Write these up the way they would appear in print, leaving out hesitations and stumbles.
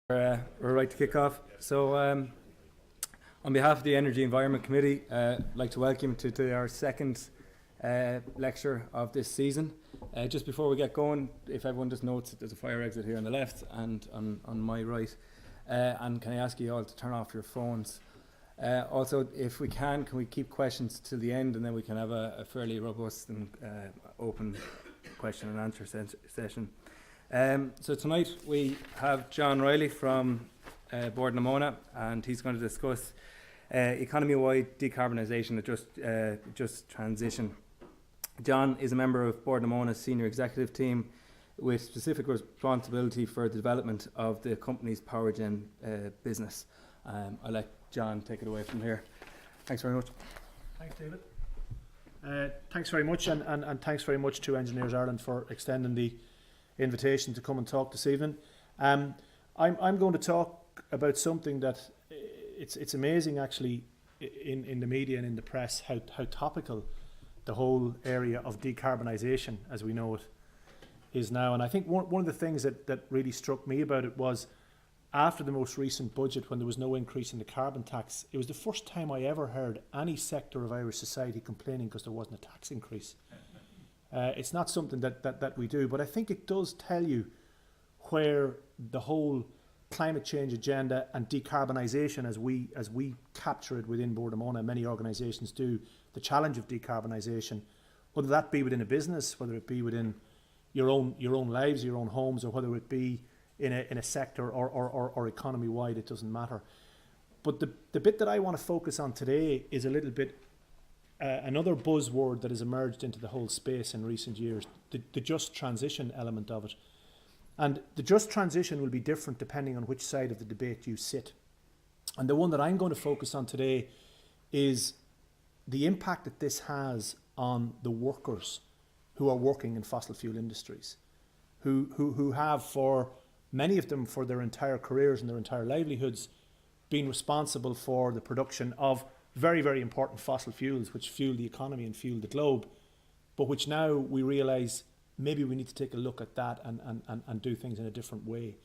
We're right to kick off. So, on behalf of the Energy Environment Committee, I'd like to welcome you to our second lecture of this season. Just before we get going, if everyone just notes that there's a fire exit here on the left and on my right. And can I ask you all to turn off your phones? Also, if we can we keep questions till the end, and then we can have a fairly robust and open question and answer session. So tonight we have John Reilly from Móna, and he's going to discuss economy-wide decarbonisation and just transition. John is a member of Móna's senior executive team with specific responsibility for the development of the company's PowerGen business. I'll let John take it away from here. Thanks very much. Thanks, David. Thanks very much, and thanks very much to Engineers Ireland for extending the invitation to come and talk this evening. I'm going to talk about something that it's amazing actually in the media and in the press how topical the whole area of decarbonisation as we know it is now. And I think one of the things that really struck me about it was after the most recent budget, when there was no increase in the carbon tax, it was the first time I ever heard any sector of Irish society complaining because there wasn't a tax increase. It's not something that we do, but I think it does tell you where the whole climate change agenda and decarbonisation, as we capture it within Móna, many organisations do, the challenge of decarbonisation, whether that be within a business, whether it be within your own lives, your own homes, or whether it be in a sector or economy wide, it doesn't matter. But the bit that I want to focus on today is a little bit another buzzword that has emerged into the whole space in recent years, the just transition element of it. And the just transition will be different depending on which side of the debate you sit. And the one that I'm going to focus on today is the impact that this has on the workers who are working in fossil fuel industries, who have, for many of them, for their entire careers and their entire livelihoods, been responsible for the production of very, very important fossil fuels which fuel the economy and fuel the globe, but which now we realise maybe we need to take a look at that and do things in a different way.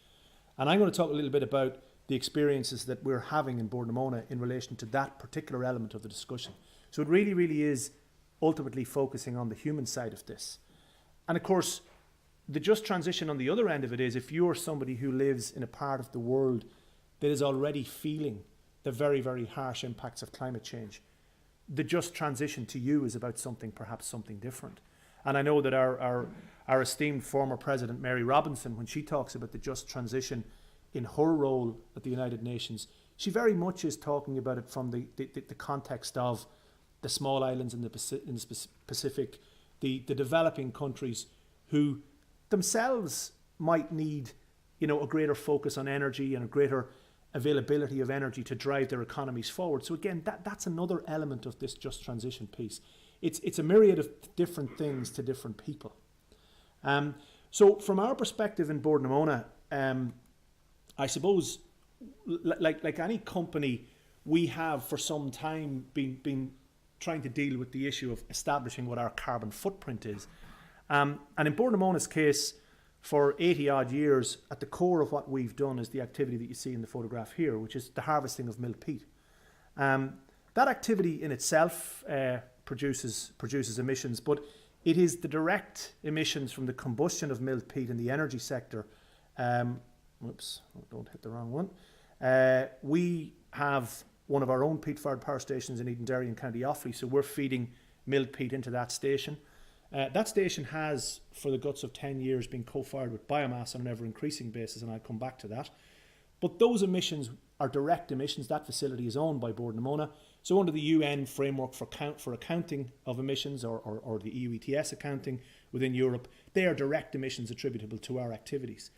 And I'm going to talk a little bit about the experiences that we're having in Móna in relation to that particular element of the discussion. So it really, really is ultimately focusing on the human side of this. And of course, the just transition on the other end of it is if you're somebody who lives in a part of the world that is already feeling the very, very harsh impacts of climate change, the just transition to you is about perhaps something different. And I know that our esteemed former President Mary Robinson, when she talks about the just transition in her role at the United Nations, she very much is talking about it from the context of the small islands in the Pacific, the developing countries who themselves might need, a greater focus on energy and a greater availability of energy to drive their economies forward. So again, that's another element of this just transition piece. It's a myriad of different things to different people. So from our perspective in Móna, I suppose, like any company, we have for some time been trying to deal with the issue of establishing what our carbon footprint is. And in Móna's case, for 80 odd years, at the core of what we've done is the activity that you see in the photograph here, which is the harvesting of milled peat. That activity in itself produces emissions, but it is the direct emissions from the combustion of milled peat in the energy sector. Oops, don't hit the wrong one. We have one of our own peat-fired power stations in Edenderry in County Offaly, so we're feeding milled peat into that station. That station has, for the guts of 10 years, been co-fired with biomass on an ever-increasing basis, and I'll come back to that. But those emissions are direct emissions. That facility is owned by Móna. So under the UN framework for accounting of emissions, or the EU ETS accounting within Europe, they are direct emissions attributable to our activities.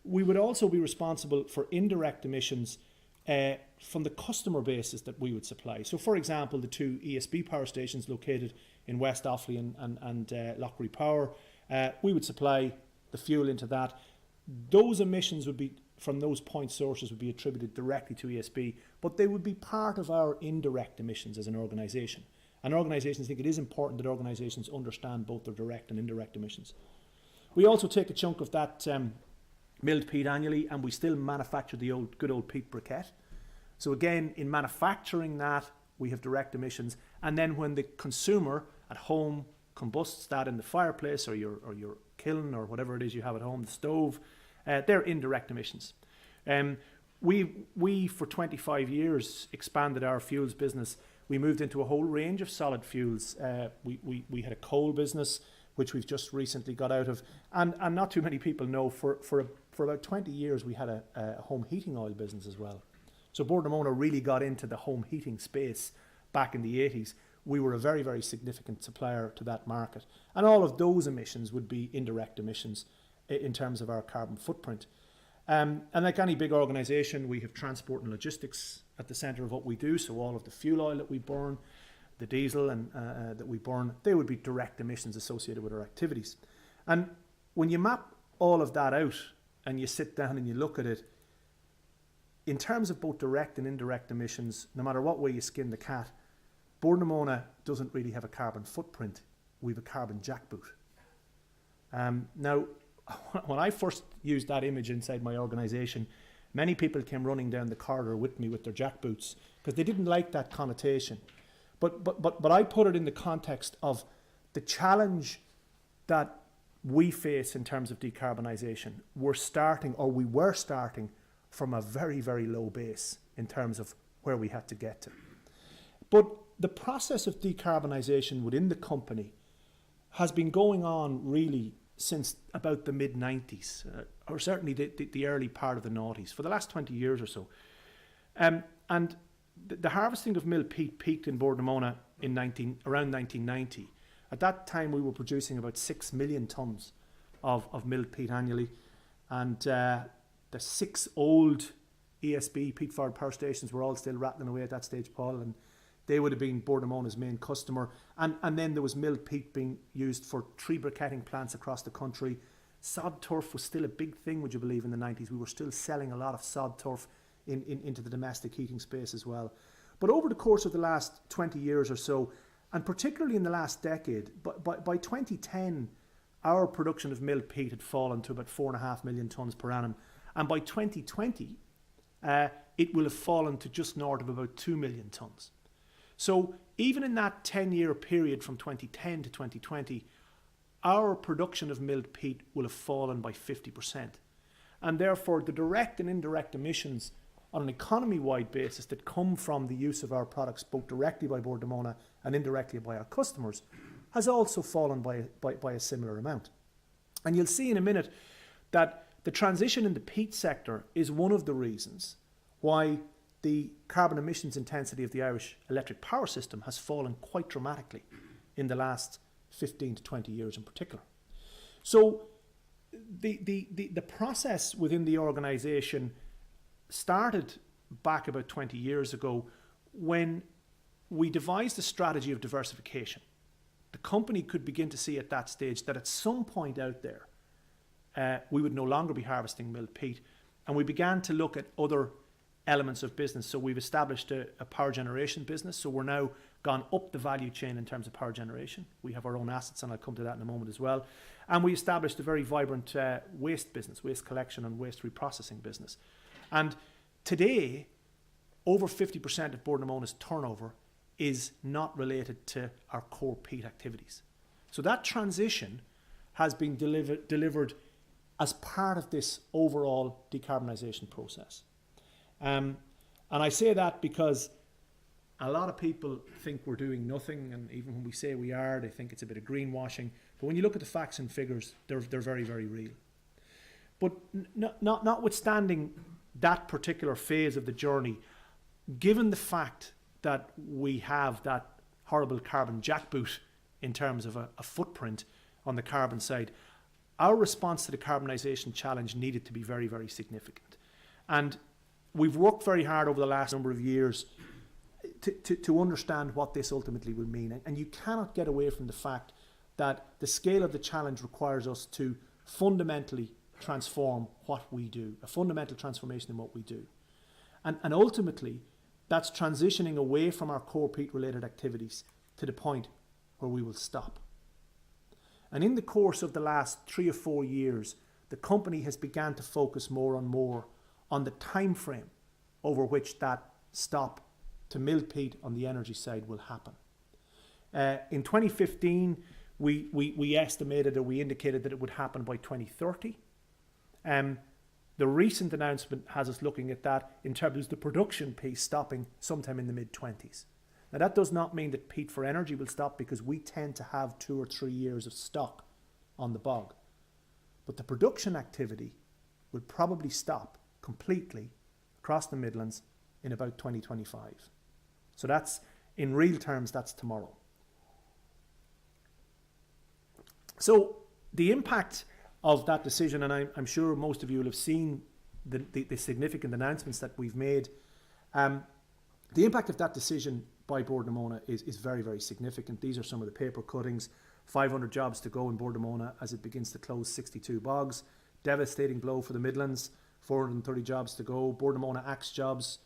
We would also be responsible for indirect emissions from the customer bases that we would supply. So for example, the two ESB power stations located in West Offaly and Lochbury Power, we would supply the fuel into that. Those emissions would be from those point sources would be attributed directly to ESB, but they would be part of our indirect emissions as an organisation. And organisations think it is important that organisations understand both their direct and indirect emissions. We also take a chunk of that milled peat annually, and we still manufacture the good old peat briquette. So again, in manufacturing that, we have direct emissions. And then when the consumer at home combusts that in the fireplace or your kiln or whatever it is you have at home, the stove, they're indirect emissions. We for 25 years expanded our fuels business. We moved into a whole range of solid fuels. We had a coal business, which we've just recently got out of. And not too many people know, for about 20 years, we had a home heating oil business as well. So Bord na Móna really got into the home heating space back in the 80s. We were a very, very significant supplier to that market. And all of those emissions would be indirect emissions in terms of our carbon footprint. And like any big organisation, we have transport and logistics at the centre of what we do. So all of the fuel oil that we burn, the diesel and that we burn, they would be direct emissions associated with our activities. And when you map all of that out and you sit down and you look at it, in terms of both direct and indirect emissions, no matter what way you skin the cat, Bord na Móna doesn't really have a carbon footprint. We have a carbon jackboot. Now, when I first used that image inside my organisation, many people came running down the corridor with me with their jackboots because they didn't like that connotation. But I put it in the context of the challenge that we face in terms of decarbonisation. We were starting from a very, very low base in terms of where we had to get to. But the process of decarbonisation within the company has been going on really since about the mid-90s, or certainly the early part of the noughties, for the last 20 years or so. And the harvesting of milled peat peaked in Bord na Móna around 1990. At that time, we were producing about 6 million tonnes of milled peat annually. And the 6 old ESB, peat-fired power stations, were all still rattling away at that stage, Paul, and they would have been Bord na Móna's main customer. And then there was milled peat being used for tree briquetting plants across the country. Sod turf was still a big thing, would you believe, in the 90s. We were still selling a lot of sod turf into the domestic heating space as well. But over the course of the last 20 years or so, and particularly in the last decade, by 2010, our production of milled peat had fallen to about 4.5 million tonnes per annum. And by 2020, it will have fallen to just north of about 2 million tonnes. So even in that 10-year period from 2010 to 2020, our production of milled peat will have fallen by 50%. And therefore, the direct and indirect emissions on an economy-wide basis that come from the use of our products, both directly by Bord na Móna and indirectly by our customers, has also fallen by a similar amount. And you'll see in a minute that the transition in the peat sector is one of the reasons why the carbon emissions intensity of the Irish electric power system has fallen quite dramatically in the last 15 to 20 years in particular. So the process within the organisation started back about 20 years ago when we devised a strategy of diversification. The company could begin to see at that stage that at some point out there, we would no longer be harvesting milled peat, and we began to look at other elements of business. So we've established a power generation business. So we're now gone up the value chain in terms of power generation. We have our own assets, and I'll come to that in a moment as well. And we established a very vibrant waste business, waste collection and waste reprocessing business. And today, over 50% of Bord na Móna's turnover is not related to our core peat activities. So that transition has been delivered as part of this overall decarbonisation process. And I say that because a lot of people think we're doing nothing, and even when we say we are, they think it's a bit of greenwashing. But when you look at the facts and figures, they're very, very real. But notwithstanding that particular phase of the journey, given the fact that we have that horrible carbon jackboot in terms of a footprint on the carbon side, our response to the decarbonisation challenge needed to be very, very significant. And we've worked very hard over the last number of years to understand what this ultimately will mean. And you cannot get away from the fact that the scale of the challenge requires us to fundamentally transform what we do, a fundamental transformation in what we do. And ultimately, that's transitioning away from our core peat-related activities to the point where we will stop. And in the course of the last 3 or 4 years, the company has begun to focus more and more on the time frame over which that stop to mill peat on the energy side will happen. In 2015, we estimated, or we indicated that it would happen by 2030. The recent announcement has us looking at that in terms of the production piece stopping sometime in the mid-20s. Now, that does not mean that peat for energy will stop, because we tend to have 2 or 3 years of stock on the bog. But the production activity will probably stop completely across the Midlands in about 2025. So that's, in real terms, that's tomorrow. So the impact of that decision, and I'm sure most of you will have seen the significant announcements that we've made, the impact of that decision by Bord na Móna is very, very significant. These are some of the paper cuttings. 500 jobs to go in Bord na Móna as it begins to close 62 bogs. Devastating blow for the Midlands. 430 jobs to go. Bord na Móna axe jobs.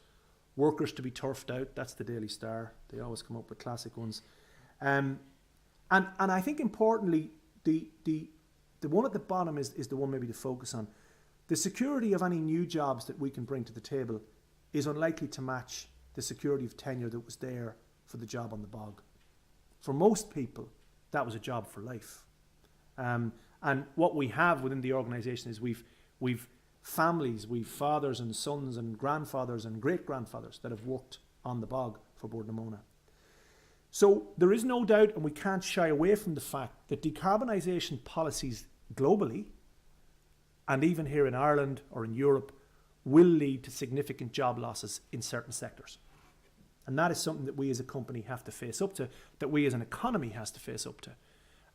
Workers to be turfed out. That's the Daily Star. They always come up with classic ones. And I think importantly, the one at the bottom is the one maybe to focus on. The security of any new jobs that we can bring to the table is unlikely to match the security of tenure that was there for the job on the bog. For most people, that was a job for life. And what we have within the organisation is we've families, we've fathers and sons and grandfathers and great-grandfathers that have worked on the bog for Bord na Móna. So there is no doubt, and we can't shy away from the fact, that decarbonisation policies globally, and even here in Ireland or in Europe, will lead to significant job losses in certain sectors. And that is something that we as a company have to face up to, that we as an economy has to face up to,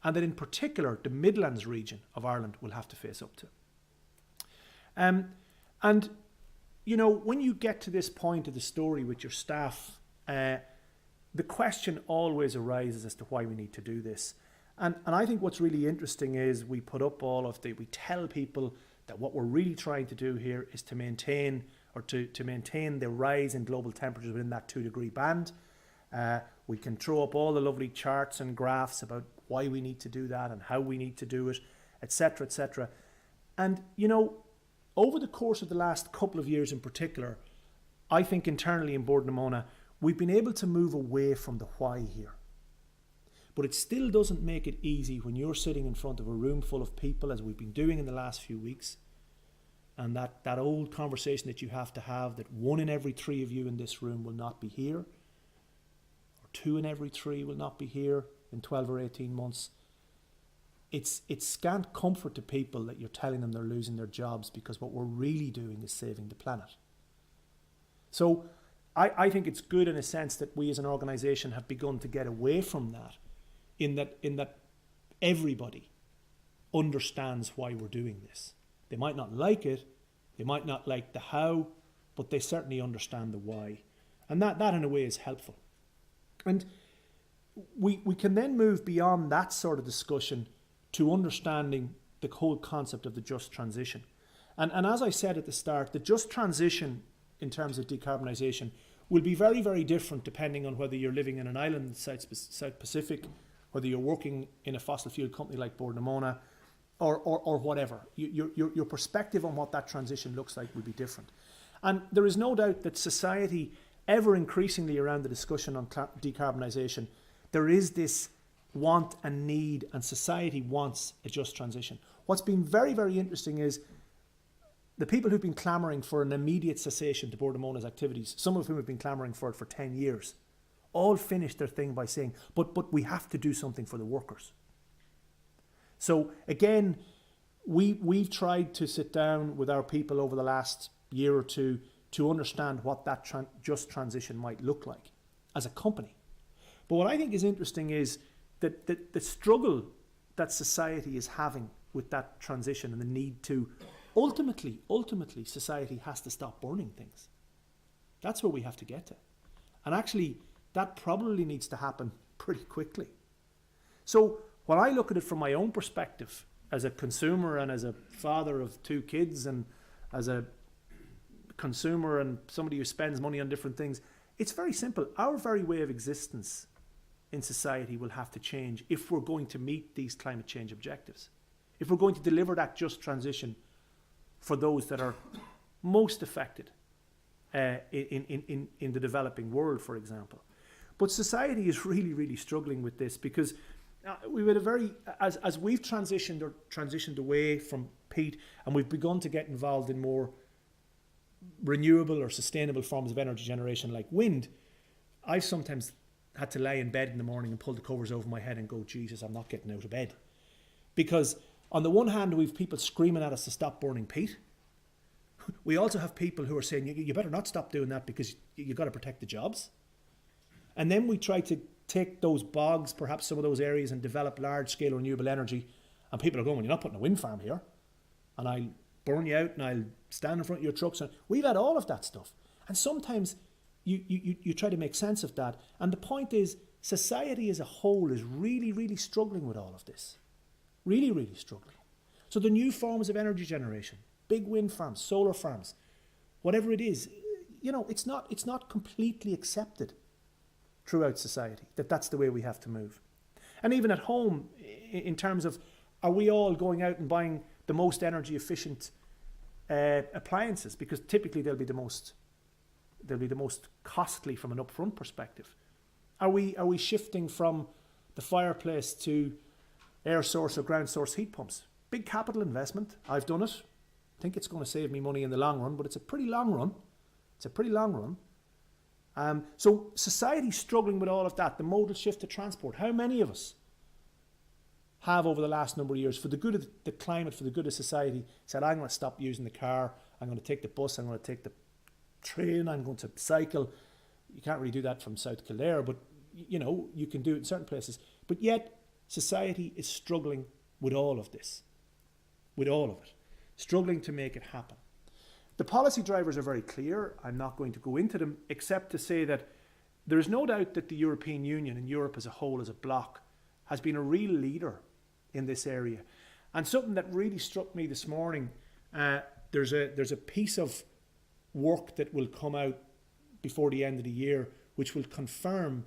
and that in particular the Midlands region of Ireland will have to face up to. And, you know, when you get to this point of the story with your staff, the question always arises as to why we need to do this. And I think what's really interesting is we put up we tell people that what we're really trying to do here is to maintain the rise in global temperatures within that 2-degree band. We can throw up all the lovely charts and graphs about why we need to do that and how we need to do it, etc., etc. And, you know, over the course of the last couple of years in particular, I think internally in Bord na Móna, we've been able to move away from the why here. But it still doesn't make it easy when you're sitting in front of a room full of people, as we've been doing in the last few weeks, and that old conversation that you have to have, that 1 in every 3 of you in this room will not be here, or 2 in every 3 will not be here in 12 or 18 months. It's scant comfort to people that you're telling them they're losing their jobs, because what we're really doing is saving the planet. So I think it's good in a sense that we as an organisation have begun to get away from that, in that everybody understands why we're doing this. They might not like it, they might not like the how, but they certainly understand the why. And that in a way is helpful. And we can then move beyond that sort of discussion to understanding the whole concept of the just transition. And as I said at the start, the just transition in terms of decarbonisation will be very, very different depending on whether you're living in an island in the South Pacific, whether you're working in a fossil fuel company like Bord na Móna, or whatever. Your perspective on what that transition looks like will be different. And there is no doubt that society, ever increasingly around the discussion on decarbonisation, there is this want and need, and society wants a just transition. What's been very, very interesting is the people who've been clamouring for an immediate cessation to Bord na Móna's activities, some of whom have been clamouring for it for 10 years, all finished their thing by saying, but we have to do something for the workers. So again, we've tried to sit down with our people over the last year or two to understand what that just transition might look like as a company. But what I think is interesting is that the struggle that society is having with that transition, and the need to ultimately society has to stop burning things. That's where we have to get to. And actually, that probably needs to happen pretty quickly. So when I look at it from my own perspective, as a consumer and as a father of 2 kids and as a consumer and somebody who spends money on different things, it's very simple. Our very way of existence in society will have to change if we're going to meet these climate change objectives. if we're going to deliver that just transition for those that are most affected in the developing world, for example. But society is really, really struggling with this because we've had a very, as we've transitioned away from peat and we've begun to get involved in more renewable or sustainable forms of energy generation like wind, I've sometimes had to lie in bed in the morning and pull the covers over my head and go, Jesus, I'm not getting out of bed. Because on the one hand, we've people screaming at us to stop burning peat. We also have people who are saying, you better not stop doing that because you've got to protect the jobs. And then we try to take those bogs, perhaps some of those areas, and develop large-scale renewable energy. And people are going, well, you're not putting a wind farm here. And I'll burn you out and I'll stand in front of your trucks. And we've had all of that stuff. And sometimes you try to make sense of that. And the point is, society as a whole is really, really struggling with all of this. Really, really struggling. So the new forms of energy generation, big wind farms, solar farms, whatever it is, it's not completely accepted throughout society that that's the way we have to move. And even at home, in terms of, are we all going out and buying the most energy efficient appliances? Because typically they'll be the most costly from an upfront perspective. Are we shifting from the fireplace to air source or ground source heat pumps? Big capital investment. I've done it. I think it's going to save me money in the long run, but it's a pretty long run. So society's struggling with all of that. The modal shift to transport. How many of us have over the last number of years, for the good of the climate, for the good of society, said, I'm going to stop using the car, I'm going to take the bus, I'm going to take the train, I'm going to cycle. You can't really do that from South Kildare, but you can do it in certain places. But yet society is struggling with all of this, with all of it, struggling to make it happen. The policy drivers are very clear. I'm not going to go into them, except to say that there is no doubt that the European Union and Europe as a whole, as a bloc, has been a real leader in this area. And something that really struck me this morning, there's a piece of work that will come out before the end of the year, which will confirm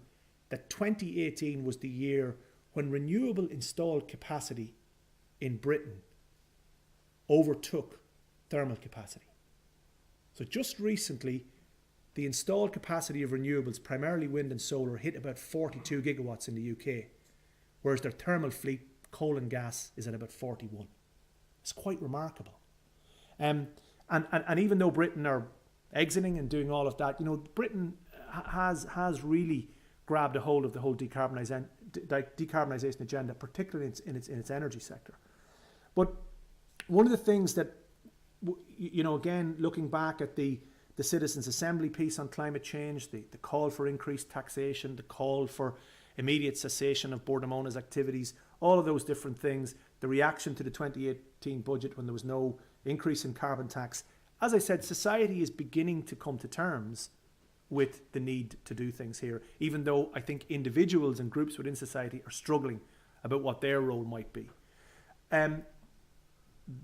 that 2018 was the year when renewable installed capacity in Britain overtook thermal capacity. So just recently, the installed capacity of renewables, primarily wind and solar, hit about 42 gigawatts in the UK, whereas their thermal fleet, coal and gas, is at about 41. It's quite remarkable. And even though Britain are exiting and doing all of that, Britain has really grabbed a hold of the whole decarbonisation agenda, particularly in its energy sector. But one of the things that, again, looking back at the Citizens' Assembly piece on climate change, the call for increased taxation, the call for immediate cessation of Bord na Móna's activities, all of those different things, the reaction to the 2018 budget when there was no increase in carbon tax. As I said, society is beginning to come to terms with the need to do things here, even though I think individuals and groups within society are struggling about what their role might be.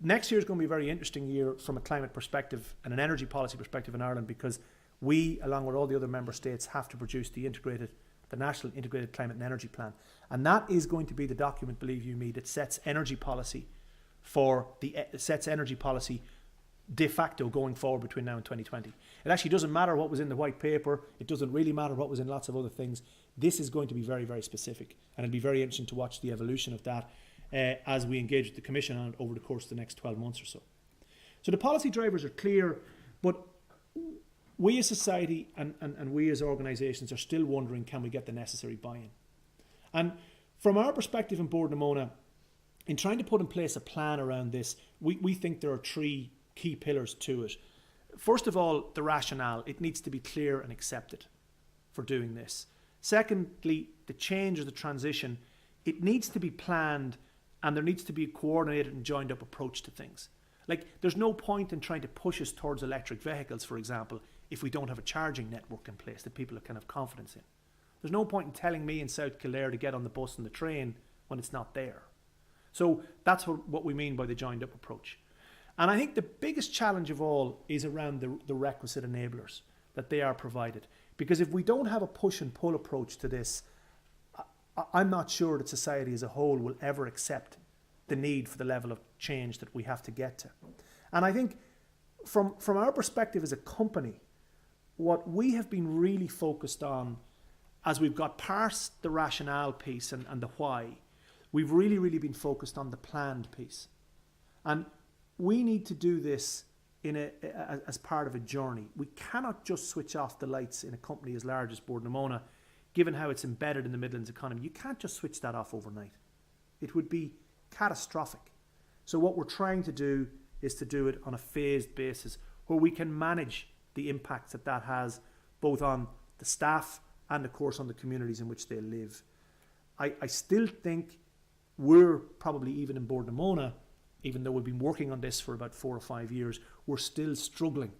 Next year is going to be a very interesting year from a climate perspective and an energy policy perspective in Ireland, because we, along with all the other member states, have to produce the National Integrated Climate and Energy Plan. And that is going to be the document, believe you me, that sets energy policy de facto going forward between now and 2020. It actually doesn't matter what was in the white paper. It doesn't really matter what was in lots of other things. This is going to be very, very specific. And it'll be very interesting to watch the evolution of that as we engage with the Commission on it over the course of the next 12 months or so. So the policy drivers are clear, but we as society and we as organisations are still wondering, can we get the necessary buy-in? And from our perspective in Bord na Móna, in trying to put in place a plan around this, we think there are three key pillars to it. First of all, the rationale. It needs to be clear and accepted for doing this. Secondly, the change or the transition. It needs to be planned, and there needs to be a coordinated and joined up approach to things. Like, there's no point in trying to push us towards electric vehicles, for example, if we don't have a charging network in place that people can have confidence in. There's no point in telling me in South Kildare to get on the bus and the train when it's not there. So that's what we mean by the joined up approach. And I think the biggest challenge of all is around the requisite enablers, that they are provided. Because if we don't have a push and pull approach to this, I'm not sure that society as a whole will ever accept the need for the level of change that we have to get to. And I think from our perspective as a company, what we have been really focused on as we've got past the rationale piece and the why, we've really been focused on the planned piece. And we need to do this as part of a journey. We cannot just switch off the lights in a company as large as Móna, given how it's embedded in the Midlands economy. You can't just switch that off overnight. It would be catastrophic. So what we're trying to do is to do it on a phased basis where we can manage the impacts that has both on the staff and of course on the communities in which they live. I still think we're probably, even in Móna, even though we've been working on this for about 4 or 5 years, we're still struggling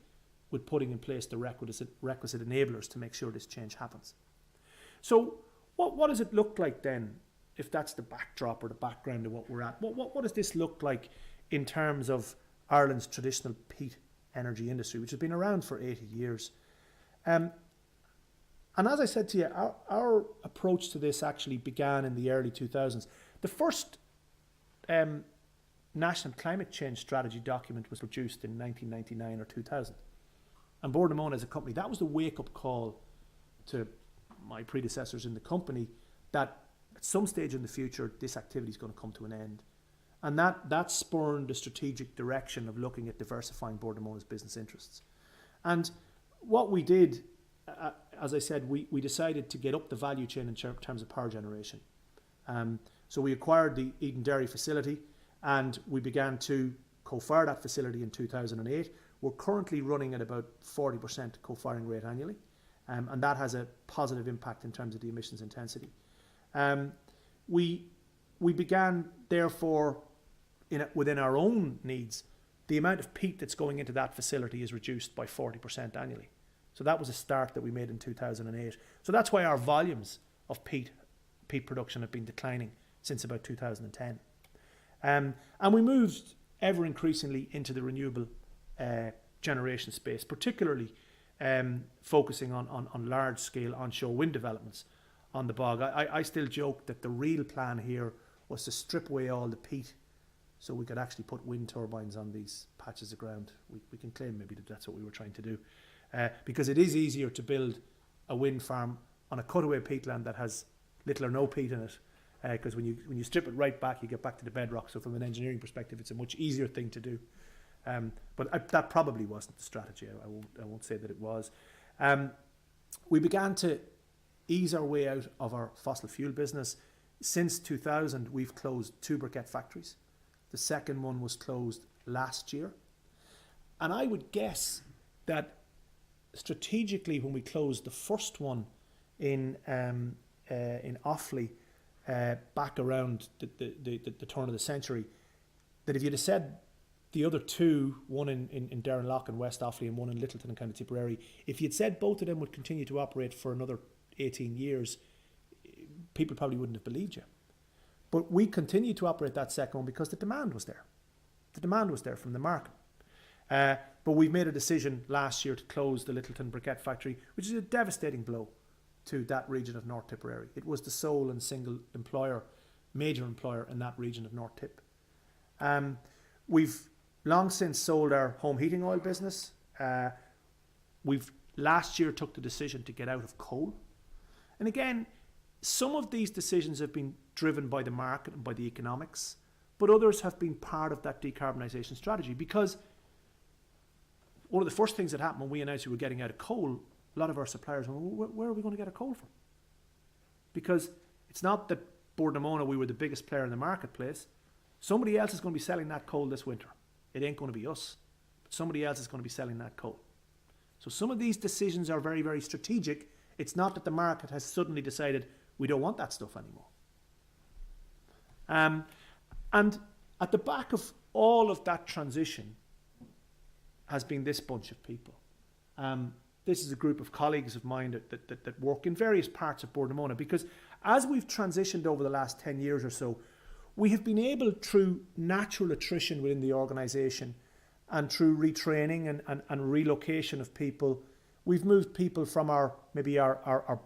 with putting in place the requisite enablers to make sure this change happens. So what does it look like then, if that's the backdrop or the background of what we're at? What does this look like in terms of Ireland's traditional peat energy industry, which has been around for 80 years? And as I said to you, our approach to this actually began in the early 2000s. The first National Climate Change Strategy document was produced in 1999 or 2000. And Móna as a company, that was the wake-up call to my predecessors in the company that at some stage in the future, this activity is going to come to an end. And that spurred the strategic direction of looking at diversifying Móna's business interests. And what we did, as I said, we decided to get up the value chain in terms of power generation. So we acquired the Eden Dairy facility and we began to co-fire that facility in 2008. We're currently running at about 40% co-firing rate annually, and that has a positive impact in terms of the emissions intensity. We began, therefore, within our own needs, the amount of peat that's going into that facility is reduced by 40% annually. So that was a start that we made in 2008. So that's why our volumes of peat production have been declining since about 2010. And we moved ever increasingly into the renewable generation space, particularly focusing on large-scale onshore wind developments on the bog. I still joke that the real plan here was to strip away all the peat so we could actually put wind turbines on these patches of ground. We can claim maybe that that's what we were trying to do. Because it is easier to build a wind farm on a cutaway peatland that has little or no peat in it. Because when you strip it right back, you get back to the bedrock. So from an engineering perspective, it's a much easier thing to do. But that probably wasn't the strategy. I won't say that it was. We began to ease our way out of our fossil fuel business. Since 2000, we've closed 2 briquette factories. The second one was closed last year. And I would guess that strategically, when we closed the first one in Offaly back around the turn of the century, that if you'd have said the other 2, one in Derrenloch and West Offaly and one in Littleton and County Tipperary, if you'd said both of them would continue to operate for another 18 years, people probably wouldn't have believed you. But we continued to operate that second one because the demand was there. The demand was there from the market. But we've made a decision last year to close the Littleton briquette factory, which is a devastating blow to that region of North Tipperary. It was the sole and single major employer in that region of North Tip. We've long since sold our home heating oil business. We've last year took the decision to get out of coal. And again, some of these decisions have been driven by the market and by the economics, but others have been part of that decarbonisation strategy, because one of the first things that happened when we announced we were getting out of coal, a lot of our suppliers went, well, where are we going to get our coal from? Because it's not that Móna, we were the biggest player in the marketplace. Somebody else is going to be selling that coal this winter. It ain't going to be us. But somebody else is going to be selling that coal. So some of these decisions are very, very strategic. It's not that the market has suddenly decided we don't want that stuff anymore. And at the back of all of that transition has been this bunch of people. This is a group of colleagues of mine that work in various parts of Móna, because as we've transitioned over the last 10 years or so, we have been able, through natural attrition within the organisation and through retraining and relocation of people, we've moved people from our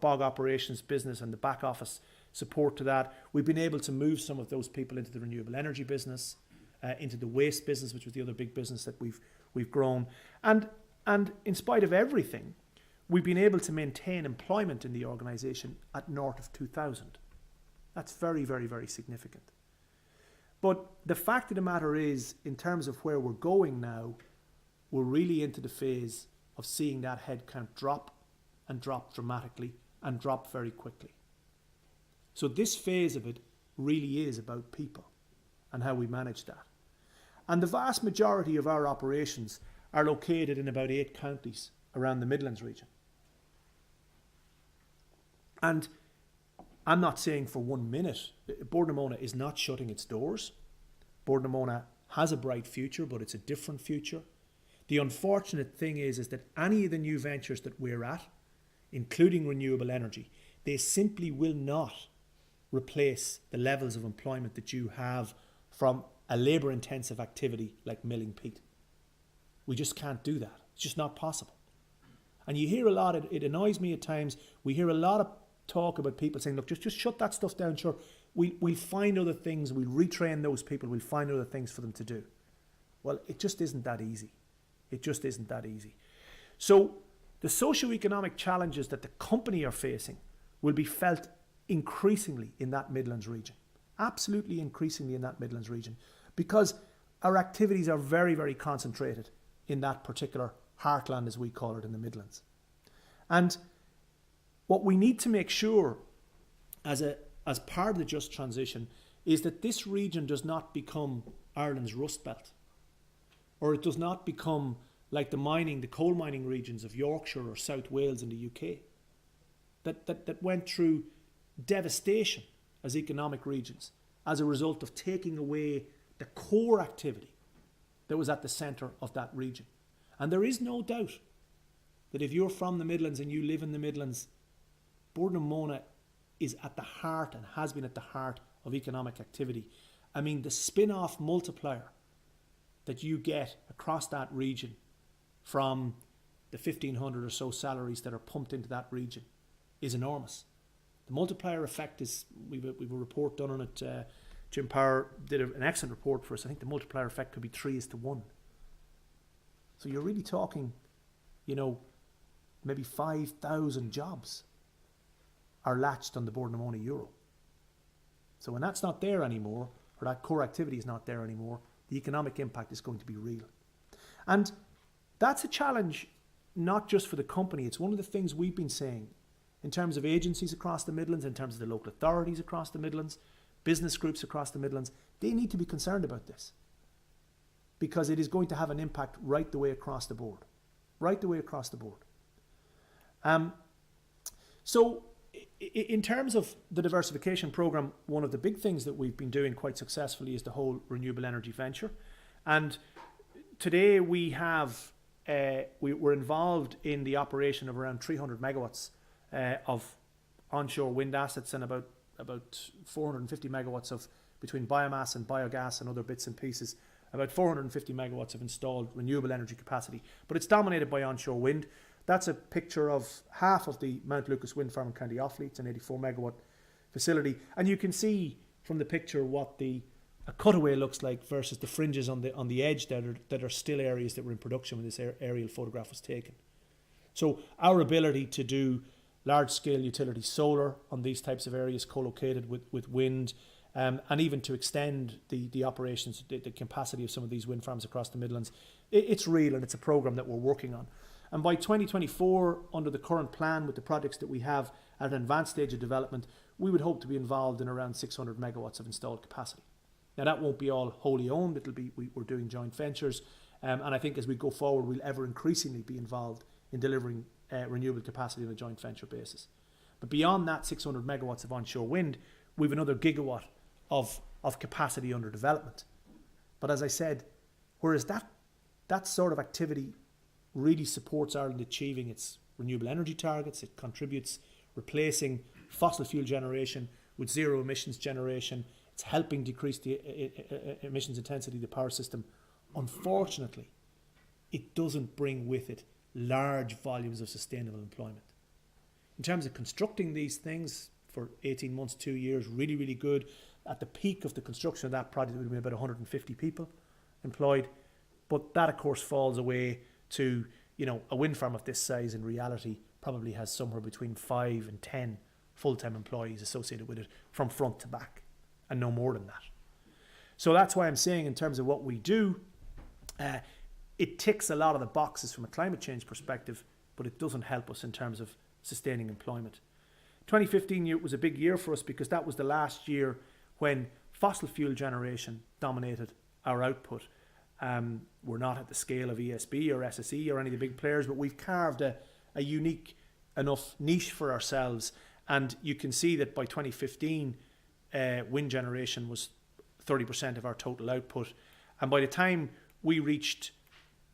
bog operations business and the back office support to that. We've been able to move some of those people into the renewable energy business, into the waste business, which was the other big business that we've grown. And in spite of everything, we've been able to maintain employment in the organisation at north of 2,000. That's very, very, very significant. But the fact of the matter is, in terms of where we're going now, we're really into the phase of seeing that headcount drop and drop dramatically and drop very quickly. So this phase of it really is about people and how we manage that. And the vast majority of our operations are located in about 8 counties around the Midlands region. And I'm not saying for 1 minute, Bord na Móna is not shutting its doors. Bord na Móna has a bright future, but it's a different future. The unfortunate thing is that any of the new ventures that we're at, including renewable energy, they simply will not replace the levels of employment that you have from a labour-intensive activity like milling peat. We just can't do that. It's just not possible. And you hear a lot, it annoys me at times, we hear a lot of talk about people saying, look, just shut that stuff down, sure. We'll find other things, we'll retrain those people, we'll find other things for them to do. Well, it just isn't that easy. It just isn't that easy. So the socio-economic challenges that the company are facing will be felt increasingly in that Midlands region. Absolutely increasingly in that Midlands region, because our activities are very, very concentrated in that particular heartland, as we call it, in the Midlands. And what we need to make sure as part of the just transition is that this region does not become Ireland's Rust Belt, or it does not become like the coal mining regions of Yorkshire or South Wales in the UK that went through devastation as economic regions as a result of taking away the core activity that was at the centre of that region. And there is no doubt that if you're from the Midlands and you live in the Midlands, Bord na Móna is at the heart and has been at the heart of economic activity. I mean, the spin-off multiplier that you get across that region from the 1,500 or so salaries that are pumped into that region is enormous. The multiplier effect is, we've a report done on it. Jim Power did an excellent report for us. I think the multiplier effect could be 3:1. So you're really talking, maybe 5,000 jobs are latched on the Bord na Móna euro. So when that's not there anymore, or that core activity is not there anymore, the economic impact is going to be real. And that's a challenge not just for the company. It's one of the things we've been saying in terms of agencies across the Midlands, in terms of the local authorities across the Midlands, business groups across the Midlands. They need to be concerned about this, because it is going to have an impact right the way across the board. Right the way across the board. So in terms of the diversification programme, one of the big things that we've been doing quite successfully is the whole renewable energy venture. And today we have, we're involved in the operation of around 300 megawatts of onshore wind assets and about 450 megawatts of, between biomass and biogas and other bits and pieces, about 450 megawatts of installed renewable energy capacity. But it's dominated by onshore wind. That's a picture of half of the Mount Lucas wind farm in County Offaly. It's an 84 megawatt facility. And you can see from the picture what a cutaway looks like versus the fringes on the edge that are still areas that were in production when this aerial photograph was taken. So our ability to do large-scale utility solar on these types of areas co-located with wind, and even to extend the operations, the capacity of some of these wind farms across the Midlands, it's real, and it's a programme that we're working on. And by 2024, under the current plan with the projects that we have at an advanced stage of development, we would hope to be involved in around 600 megawatts of installed capacity. Now that won't be all wholly owned, we're doing joint ventures, and I think as we go forward we'll ever increasingly be involved in delivering renewable capacity on a joint venture basis. But beyond that 600 megawatts of onshore wind, we've another gigawatt of capacity under development. But as I said, whereas that sort of activity really supports Ireland achieving its renewable energy targets, it contributes replacing fossil fuel generation with zero emissions generation, it's helping decrease the emissions intensity of the power system. Unfortunately, it doesn't bring with it large volumes of sustainable employment. In terms of constructing these things, for 18 months, 2 years, really, really good. At the peak of the construction of that project, there would have been about 150 people employed. But that, of course, falls away to, a wind farm of this size in reality probably has somewhere between 5 and 10 full-time employees associated with it from front to back, and no more than that. So that's why I'm saying in terms of what we do, it ticks a lot of the boxes from a climate change perspective, but it doesn't help us in terms of sustaining employment. 2015 was a big year for us because that was the last year when fossil fuel generation dominated our output. We're not at the scale of ESB or SSE or any of the big players, but we've carved a unique enough niche for ourselves. And you can see that by 2015, wind generation was 30% of our total output. And by the time we reached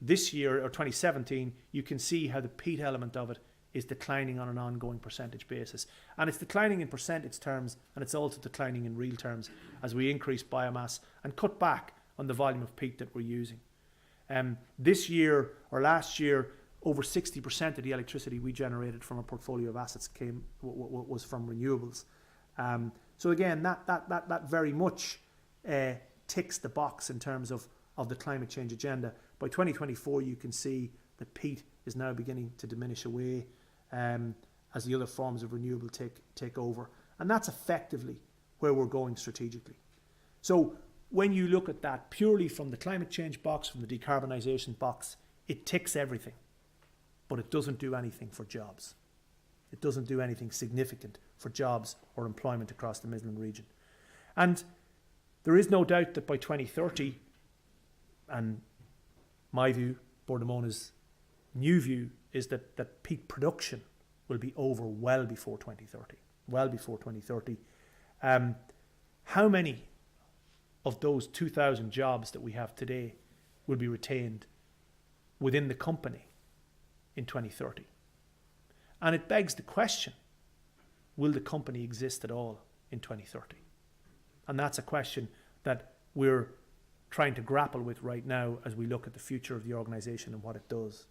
this year, or 2017, you can see how the peat element of it is declining on an ongoing percentage basis. And it's declining in percentage terms, and it's also declining in real terms as we increase biomass and cut back on the volume of peat that we're using. This year, or last year, over 60% of the electricity we generated from a portfolio of assets was from renewables. So again, that very much ticks the box in terms of the climate change agenda. By 2024, you can see that peat is now beginning to diminish away as the other forms of renewable take over. And that's effectively where we're going strategically. So when you look at that purely from the climate change box, from the decarbonisation box, it ticks everything, but it doesn't do anything for jobs. It doesn't do anything significant for jobs or employment across the Midland region. And there is no doubt that by 2030, and my view, Móna's new view, is that peat production will be over well before 2030. Well before 2030. How many of those 2,000 jobs that we have today will be retained within the company in 2030? And it begs the question, will the company exist at all in 2030? And that's a question that we're trying to grapple with right now as we look at the future of the organisation and what it does.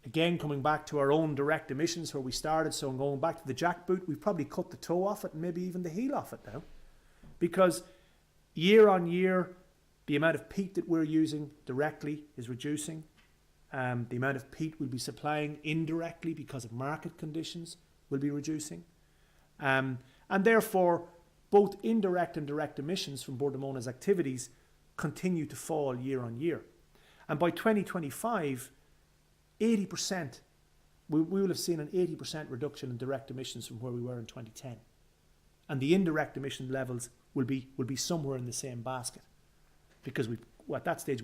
Again, coming back to our own direct emissions where we started, so going back to the jackboot, we've probably cut the toe off it and maybe even the heel off it now. Because year on year, the amount of peat that we're using directly is reducing. The amount of peat we'll be supplying indirectly because of market conditions will be reducing. And therefore, both indirect and direct emissions from Móna's activities continue to fall year on year. And by 2025, 80%, we will have seen an 80% reduction in direct emissions from where we were in 2010. And the indirect emission levels will be somewhere in the same basket. Because at that stage,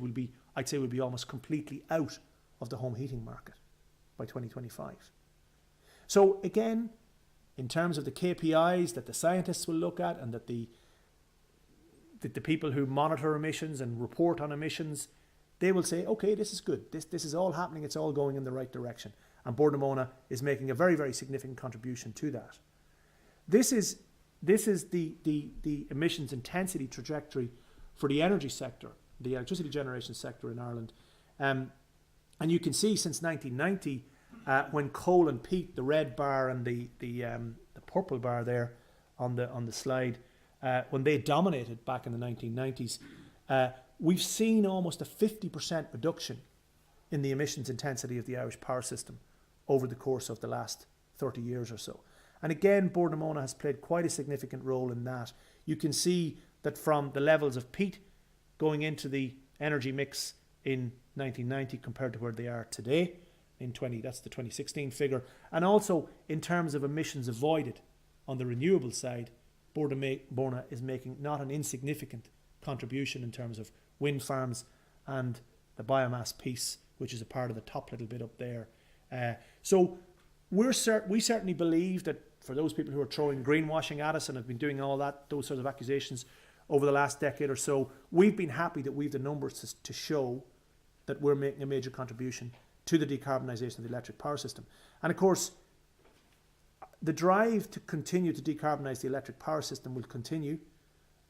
I'd say we'll be almost completely out of the home heating market by 2025. So again, in terms of the KPIs that the scientists will look at and that the people who monitor emissions and report on emissions, they will say, okay, this is good. This is all happening. It's all going in the right direction. And Móna is making a very, very significant contribution to that. This is the emissions intensity trajectory for the energy sector, the electricity generation sector in Ireland. And you can see since 1990, when coal and peat, the red bar and the purple bar there on the slide, when they dominated back in the 1990s, we've seen almost a 50% reduction in the emissions intensity of the Irish power system over the course of the last 30 years or so. And again, Móna has played quite a significant role in that. You can see that from the levels of peat going into the energy mix in 1990 compared to where they are today, that's the 2016 figure. And also in terms of emissions avoided on the renewable side, Móna is making not an insignificant contribution in terms of wind farms and the biomass piece, which is a part of the top little bit up there. So we certainly believe that for those people who are throwing greenwashing at us and have been doing those sorts of accusations over the last decade or so, we've been happy that we've the numbers to show that we're making a major contribution to the decarbonisation of the electric power system. And of course, the drive to continue to decarbonise the electric power system will continue.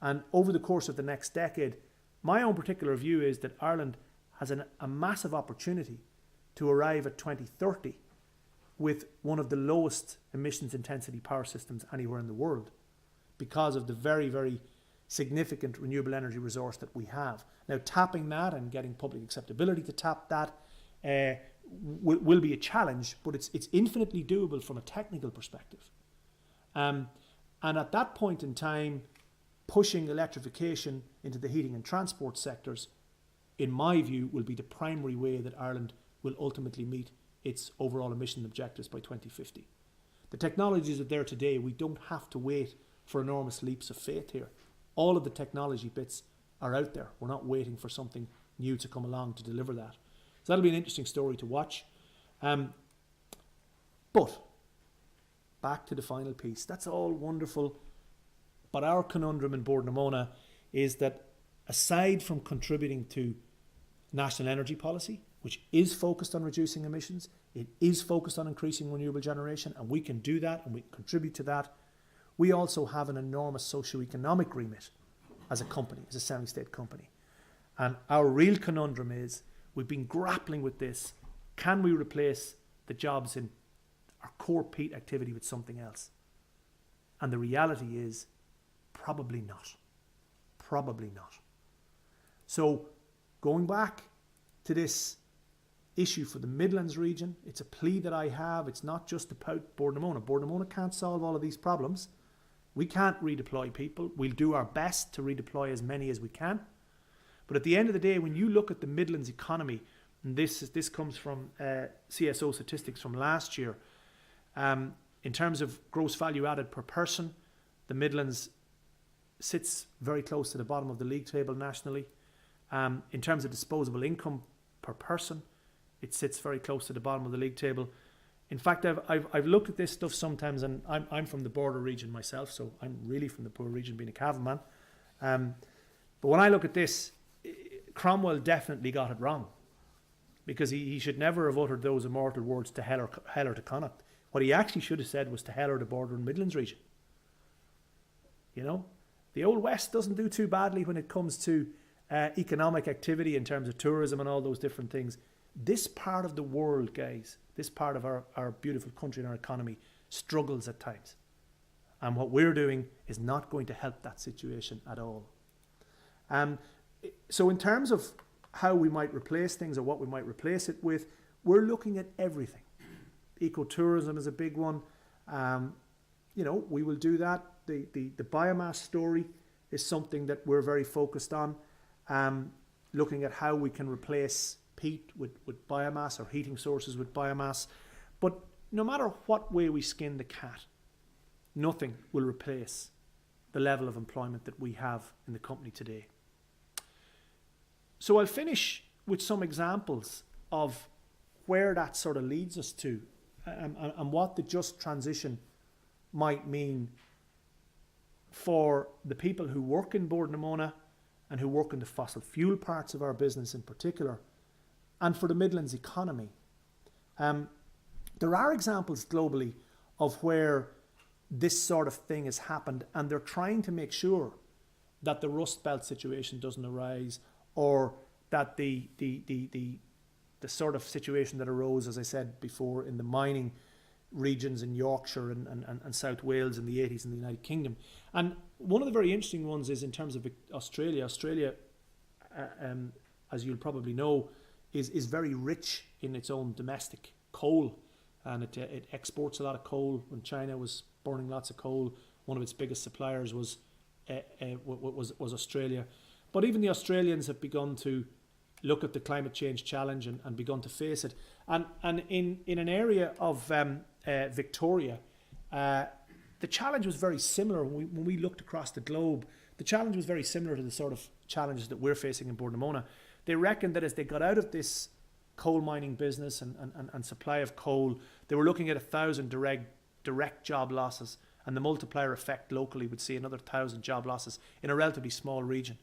And over the course of the next decade, my own particular view is that Ireland has a massive opportunity to arrive at 2030 with one of the lowest emissions intensity power systems anywhere in the world because of the very, very significant renewable energy resource that we have. Now, tapping that and getting public acceptability to tap that will be a challenge, but it's infinitely doable from a technical perspective. And at that point in time, pushing electrification into the heating and transport sectors, in my view, will be the primary way that Ireland will ultimately meet its overall emission objectives by 2050. The technologies are there today. We don't have to wait for enormous leaps of faith here. All of the technology bits are out there. We're not waiting for something new to come along to deliver that. So that'll be an interesting story to watch. But back to the final piece. That's all wonderful. But our conundrum in Bord na Móna is that aside from contributing to national energy policy, which is focused on reducing emissions, it is focused on increasing renewable generation, and we can do that and we can contribute to that. We also have an enormous socio-economic remit as a company, as a semi-state company. And our real conundrum is, we've been grappling with this. Can we replace the jobs in our core peat activity with something else? And the reality is, probably not. Probably not. So, going back to this issue for the Midlands region, it's a plea that I have. It's not just about Bord na Móna. Bord na Móna can't solve all of these problems. We can't redeploy people. We'll do our best to redeploy as many as we can. But at the end of the day, when you look at the Midlands economy, and this comes from CSO statistics from last year, in terms of gross value added per person, the Midlands sits very close to the bottom of the league table nationally. In terms of disposable income per person, it sits very close to the bottom of the league table. In fact, I've looked at this stuff sometimes, and I'm from the border region myself, so I'm really from the poor region, being a Cavan man. But when I look at this, Cromwell definitely got it wrong, because he should never have uttered those immortal words, to hell or to Connacht. What he actually should have said was to hell or the border and Midlands region. You know, the Old West doesn't do too badly when it comes to economic activity in terms of tourism and all those different things. This part of the world, guys, this part of our beautiful country and our economy struggles at times. And what we're doing is not going to help that situation at all. So in terms of how we might replace things or what we might replace it with, we're looking at everything. Ecotourism is a big one. You know, we will do that. The biomass story is something that we're very focused on. Looking at how we can replace peat with biomass, or heating sources with biomass. But no matter what way we skin the cat, nothing will replace the level of employment that we have in the company today. So I'll finish with some examples of where that sort of leads us to, and what the just transition might mean for the people who work in Bord na Móna and who work in the fossil fuel parts of our business in particular, and for the Midlands economy. There are examples globally of where this sort of thing has happened, and they're trying to make sure that the Rust Belt situation doesn't arise, or that the sort of situation that arose, as I said before, in the mining regions in Yorkshire and South Wales in the 80s in the United Kingdom. And one of the very interesting ones is in terms of Australia. Australia, as you'll probably know, is very rich in its own domestic coal, and it exports a lot of coal. When China was burning lots of coal, one of its biggest suppliers was Australia. But even the Australians have begun to look at the climate change challenge and begun to face it. And in an area of Victoria, the challenge was very similar. When we looked across the globe, the challenge was very similar to the sort of challenges that we're facing in Bord na Móna. They reckoned that as they got out of this coal mining business and supply of coal, they were looking at 1,000 direct job losses, and the multiplier effect locally would see another 1,000 job losses in a relatively small region.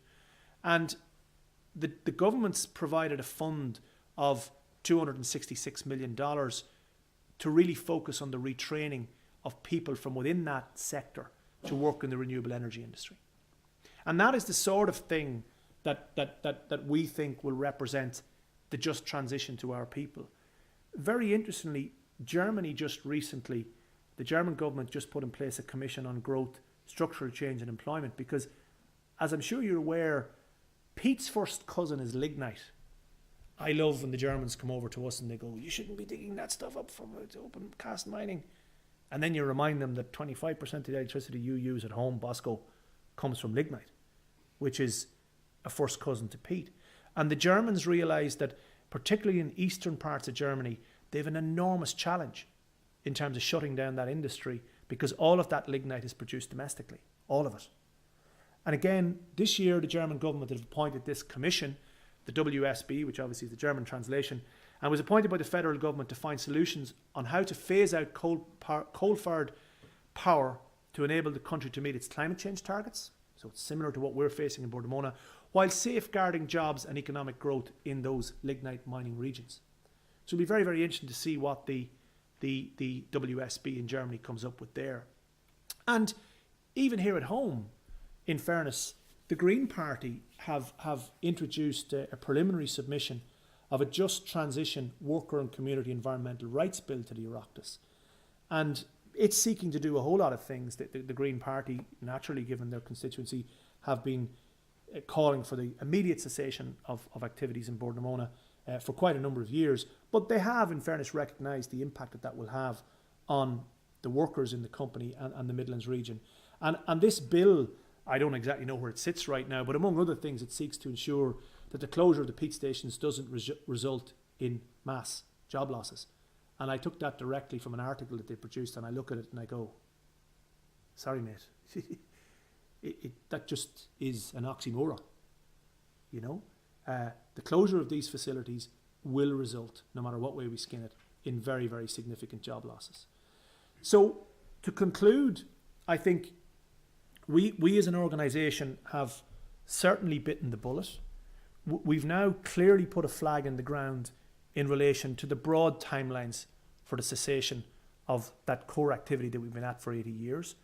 And the government's provided a fund of $266 million to really focus on the retraining of people from within that sector to work in the renewable energy industry. And that is the sort of thing that we think will represent the just transition to our people. Very interestingly, Germany just recently, the German government just put in place a commission on growth, structural change and employment, because, as I'm sure you're aware, peat's first cousin is lignite. I love when the Germans come over to us and they go, you shouldn't be digging that stuff up from open cast mining. And then you remind them that 25% of the electricity you use at home, Bosco, comes from lignite, which is a first cousin to peat. And the Germans realise that, particularly in eastern parts of Germany, they have an enormous challenge in terms of shutting down that industry, because all of that lignite is produced domestically, all of it. And again, this year the German government have appointed this commission, the WSB, which obviously is the German translation, and was appointed by the federal government to find solutions on how to phase out coal-fired power to enable the country to meet its climate change targets. So it's similar to what we're facing in Móna, while safeguarding jobs and economic growth in those lignite mining regions. So it'll be very, very interesting to see what the WSB in Germany comes up with there. And even here at home, in fairness, the Green Party have introduced a preliminary submission of a Just Transition Worker and Community Environmental Rights Bill to the Oireachtas. And it's seeking to do a whole lot of things. The Green Party, naturally given their constituency, have been calling for the immediate cessation of activities in Móna for quite a number of years. But they have, in fairness, recognised the impact that will have on the workers in the company and the Midlands region. And this bill, I don't exactly know where it sits right now, but among other things, it seeks to ensure that the closure of the peat stations doesn't result in mass job losses. And I took that directly from an article that they produced, and I look at it and I go, sorry, mate, that just is an oxymoron. You know, the closure of these facilities will result, no matter what way we skin it, in very, very significant job losses. So to conclude, I think we as an organisation have certainly bitten the bullet. We've now clearly put a flag in the ground in relation to the broad timelines for the cessation of that core activity that we've been at for 80 years.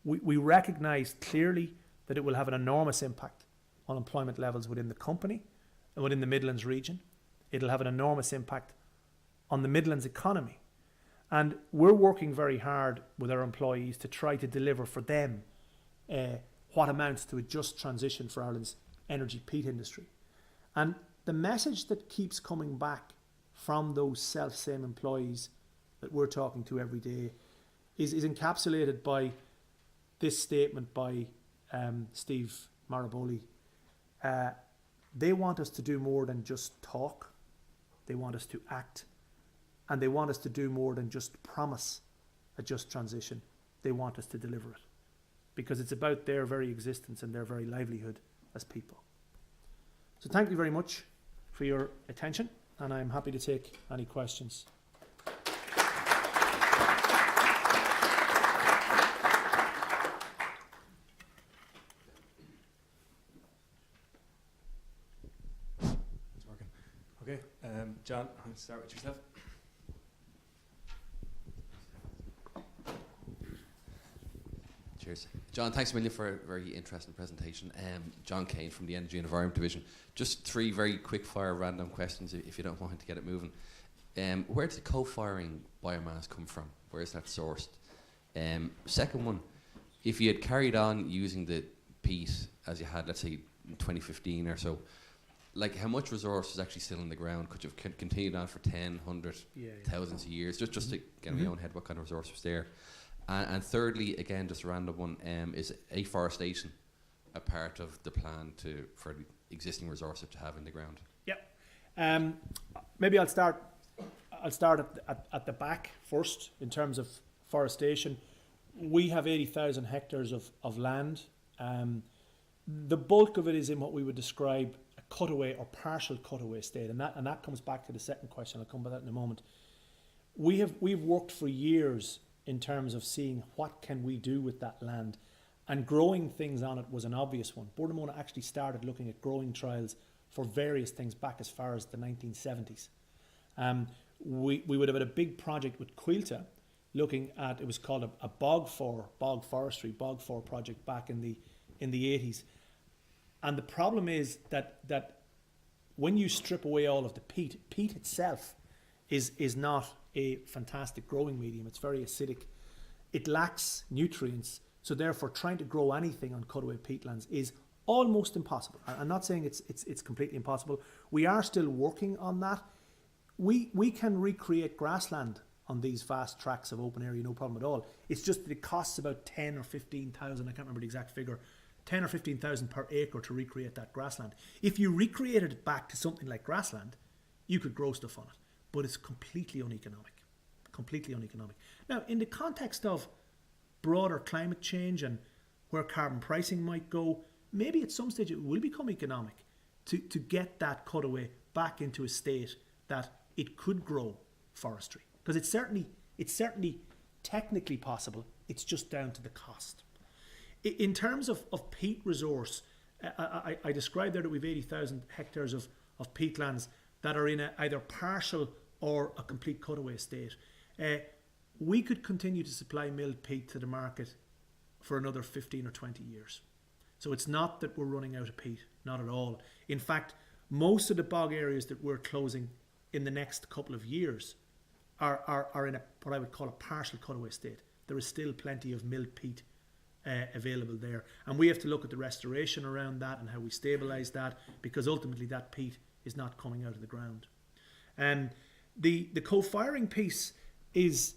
We recognise clearly that it will have an enormous impact on employment levels within the company and within the Midlands region. It'll have an enormous impact on the Midlands economy. And we're working very hard with our employees to try to deliver for them what amounts to a just transition for Ireland's energy peat industry. And the message that keeps coming back from those self-same employees that we're talking to every day is encapsulated by this statement by Steve Maraboli. They want us to do more than just talk. They want us to act. And they want us to do more than just promise a just transition. They want us to deliver it, because it's about their very existence and their very livelihood as people. So thank you very much for your attention, and I'm happy to take any questions. It's working. Okay, John, let's start with yourself. Cheers. John, thanks a million for a very interesting presentation. John Kane from the Energy and Environment Division. Just three very quick fire random questions if you don't mind to get it moving. Where does the co-firing biomass come from? Where is that sourced? Second one, if you had carried on using the peat as you had, let's say, in 2015 or so, like how much resource is actually still in the ground? Could you have continued on for 10, 100, thousands of years? Just to get in my own head what kind of resource was there. And thirdly, again, just a random one, is afforestation a part of the plan for the existing resource that you have in the ground? Yeah. Maybe I'll start at the back first in terms of forestation. We have 80,000 hectares of land. The bulk of it is in what we would describe a cutaway or partial cutaway state, and that comes back to the second question. I'll come to that in a moment. We've worked for years in terms of seeing what can we do with that land, and growing things on it was an obvious one. Móna actually started looking at growing trials for various things back as far as the 1970s. We would have had a big project with Quilta looking at, it was called a bog forestry project back in the 80s. And the problem is that when you strip away all of the peat itself is not a fantastic growing medium. It's very acidic. It lacks nutrients, so therefore trying to grow anything on cutaway peatlands is almost impossible. I'm not saying it's completely impossible. We are still working on that. We can recreate grassland on these vast tracts of open area, no problem at all. It's just that it costs about 10 or 15,000, I can't remember the exact figure, 10 or 15,000 per acre to recreate that grassland. If you recreated it back to something like grassland, you could grow stuff on it, but it's completely uneconomic. Completely uneconomic. Now, in the context of broader climate change and where carbon pricing might go, maybe at some stage it will become economic to get that cutaway back into a state that it could grow forestry. Because it's certainly technically possible. It's just down to the cost. In terms of peat resource, I described there that we've 80,000 hectares of peatlands that are in either partial or a complete cutaway state. We could continue to supply milled peat to the market for another 15 or 20 years. So it's not that we're running out of peat, not at all. In fact, most of the bog areas that we're closing in the next couple of years are in what I would call a partial cutaway state. There is still plenty of milled peat available there. And we have to look at the restoration around that and how we stabilise that, because ultimately that peat is not coming out of the ground. The co-firing piece is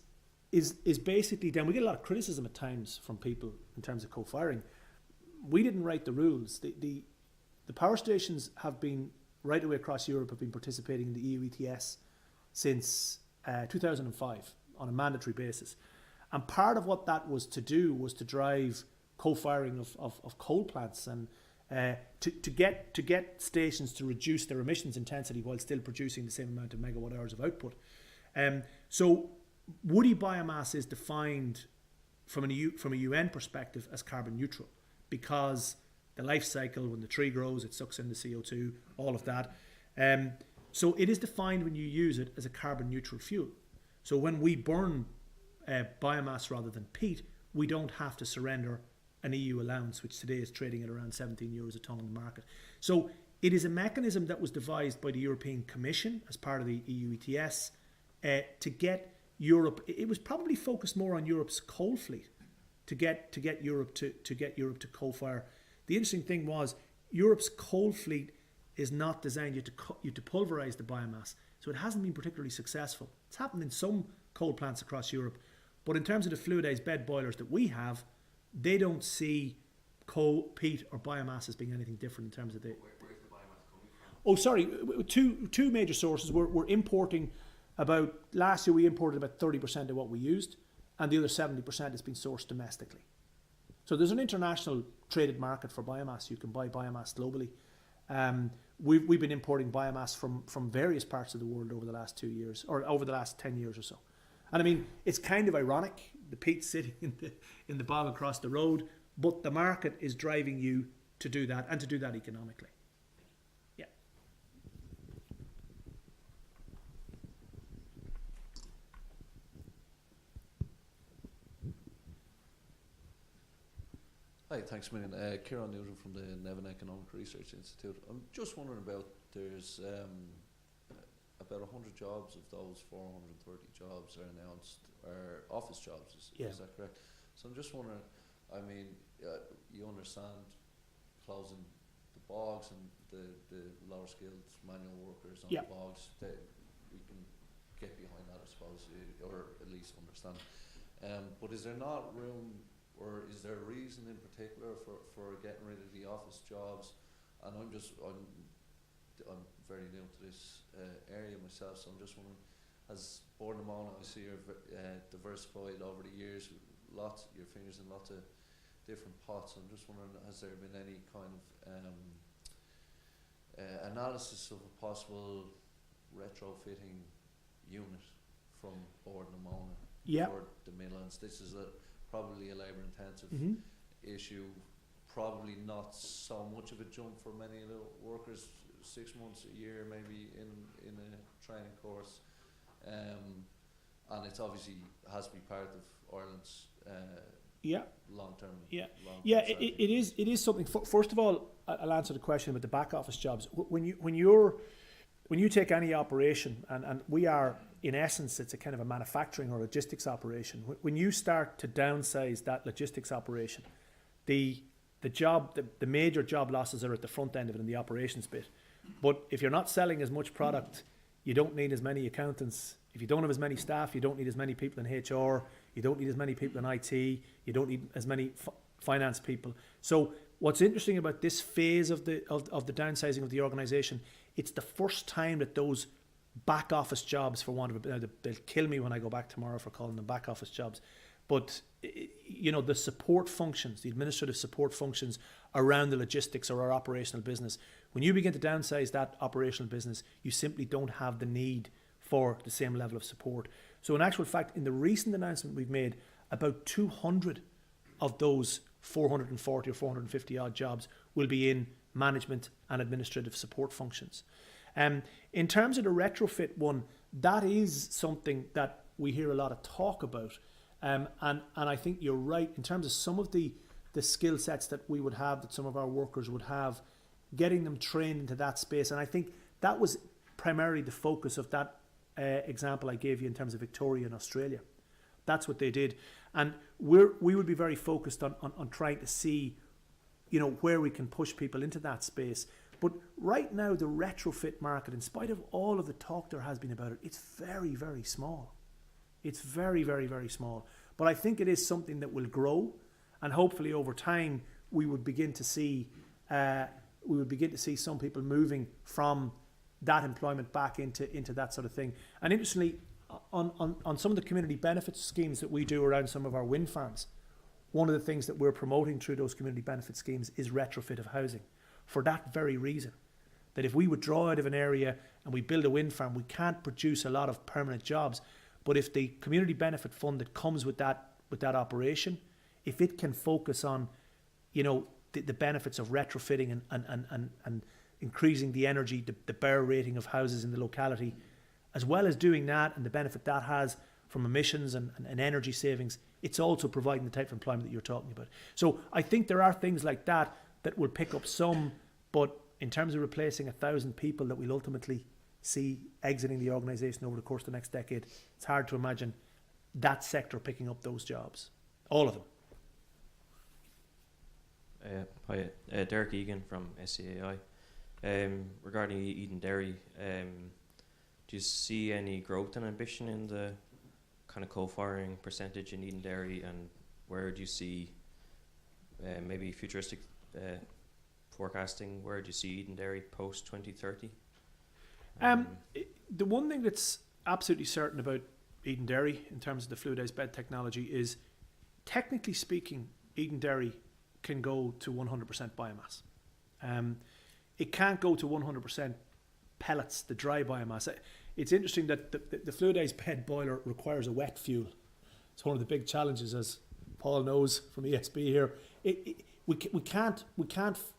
basically down. We get a lot of criticism at times from people in terms of co-firing. We didn't write the rules. The power stations have been, right away across Europe, have been participating in the EU ETS since 2005 on a mandatory basis. And part of what that was to do was to drive co-firing of coal plants and to get stations to reduce their emissions intensity while still producing the same amount of megawatt hours of output. So woody biomass is defined from a UN perspective as carbon neutral, because the life cycle, when the tree grows, it sucks in the CO2, all of that. So it is defined when you use it as a carbon neutral fuel. So when we burn biomass rather than peat, we don't have to surrender an EU allowance, which today is trading at around 17 euros a tonne on the market. So it is a mechanism that was devised by the European Commission as part of the EU ETS to get Europe. It was probably focused more on Europe's coal fleet to get Europe to co-fire. The interesting thing was Europe's coal fleet is not designed you to pulverise the biomass, so it hasn't been particularly successful. It's happened in some coal plants across Europe, but in terms of the fluidised bed boilers that we have, they don't see coal, peat or biomass as being anything different in terms of the... Where's the biomass coming from? Oh, sorry, two major sources. We're importing last year we imported about 30% of what we used, and the other 70% has been sourced domestically. So there's an international traded market for biomass. You can buy biomass globally. We've been importing biomass from various parts of the world over the last 2 years, or over the last 10 years or so. And I mean, it's kind of ironic, the peat sitting in the bog across the road, but the market is driving you to do that, and to do that economically. Yeah. Hi, thanks a million. Kieran Newton from the Nevin Economic Research Institute. I'm just wondering about, there's about 100 jobs of those 430 jobs are announced, are office jobs, is that correct? So I'm just wondering, I mean, you understand closing the bogs and the lower skilled manual workers on the bogs, that we can get behind that, I suppose, or at least understand. But is there not room, or is there a reason in particular for getting rid of the office jobs? And I'm very new to this area myself, so I'm just wondering, as Board of Móna, I see you're diversified over the years, your fingers in lots of different pots. I'm just wondering, has there been any kind of analysis of a possible retrofitting unit from Board of Móna for the Midlands? This is probably a labour intensive issue, probably not so much of a jump for many of the workers, 6 months, a year maybe in a training course, and it's obviously has to be part of Ireland's long-term. It is something. First of all, I'll answer the question about the back office jobs. When you take any operation, and we are in essence, it's a kind of a manufacturing or logistics operation. When you start to downsize that logistics operation, the major job losses are at the front end of it in the operations bit. But if you're not selling as much product, you don't need as many accountants. If you don't have as many staff, you don't need as many people in HR. You don't need as many people in IT. You don't need as many finance people. So what's interesting about this phase of the downsizing of the organisation, it's the first time that those back office jobs, for want of a, they'll kill me when I go back tomorrow for calling them back office jobs, but you know, the support functions, the administrative support functions around the logistics or our operational business, when you begin to downsize that operational business, you simply don't have the need for the same level of support. So in actual fact, in the recent announcement we've made, about 200 of those 440 or 450 odd jobs will be in management and administrative support functions. In terms of the retrofit one, that is something that we hear a lot of talk about. And I think you're right in terms of some of the skill sets that we would have, that some of our workers would have, getting them trained into that space. And I think that was primarily the focus of that example I gave you in terms of Victoria in Australia. That's what they did. And we would be very focused on trying to see, you know, where we can push people into that space. But right now, the retrofit market, in spite of all of the talk there has been about it, it's very, very small. It's very, very, very small. But I think it is something that will grow, and hopefully over time we would begin to see some people moving from that employment back into that sort of thing. And interestingly, on some of the community benefits schemes that we do around some of our wind farms, one of the things that we're promoting through those community benefit schemes is retrofit of housing, for that very reason. That if we withdraw out of an area and we build a wind farm, we can't produce a lot of permanent jobs. But if the community benefit fund that comes with that operation, if it can focus on, you know, the benefits of retrofitting and increasing the energy, the BER rating of houses in the locality, as well as doing that and the benefit that has from emissions and energy savings, it's also providing the type of employment that you're talking about. So I think there are things like that will pick up some, but in terms of replacing 1,000 people that we'll ultimately see exiting the organisation over the course of the next decade, it's hard to imagine that sector picking up those jobs. All of them. Hi, Derek Egan from SCAI. Regarding Eden Dairy, do you see any growth and ambition in the kind of co-firing percentage in Eden Dairy, and where do you see maybe futuristic forecasting, where do you see Eden Dairy post 2030? The one thing that's absolutely certain about Eden Dairy in terms of the fluidized bed technology is, technically speaking, Eden Dairy can go to 100% biomass. It can't go to 100% pellets, the dry biomass. It's interesting that the fluidized bed boiler requires a wet fuel. It's one of the big challenges, as Paul knows from ESB here. We can't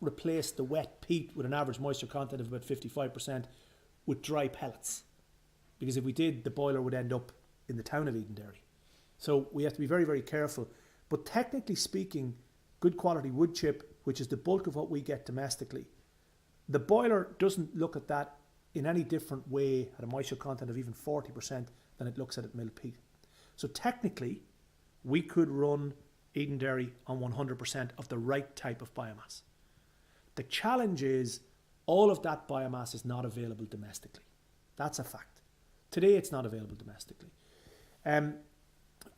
replace the wet peat with an average moisture content of about 55% with dry pellets, because if we did, the boiler would end up in the town of Eden Dairy. So we have to be very, very careful. But technically speaking, good quality wood chip, which is the bulk of what we get domestically, the boiler doesn't look at that in any different way at a moisture content of even 40% than it looks at milled peat. So technically, we could run Eden Dairy on 100% of the right type of biomass. The challenge is all of that biomass is not available domestically. That's a fact. Today it's not available domestically.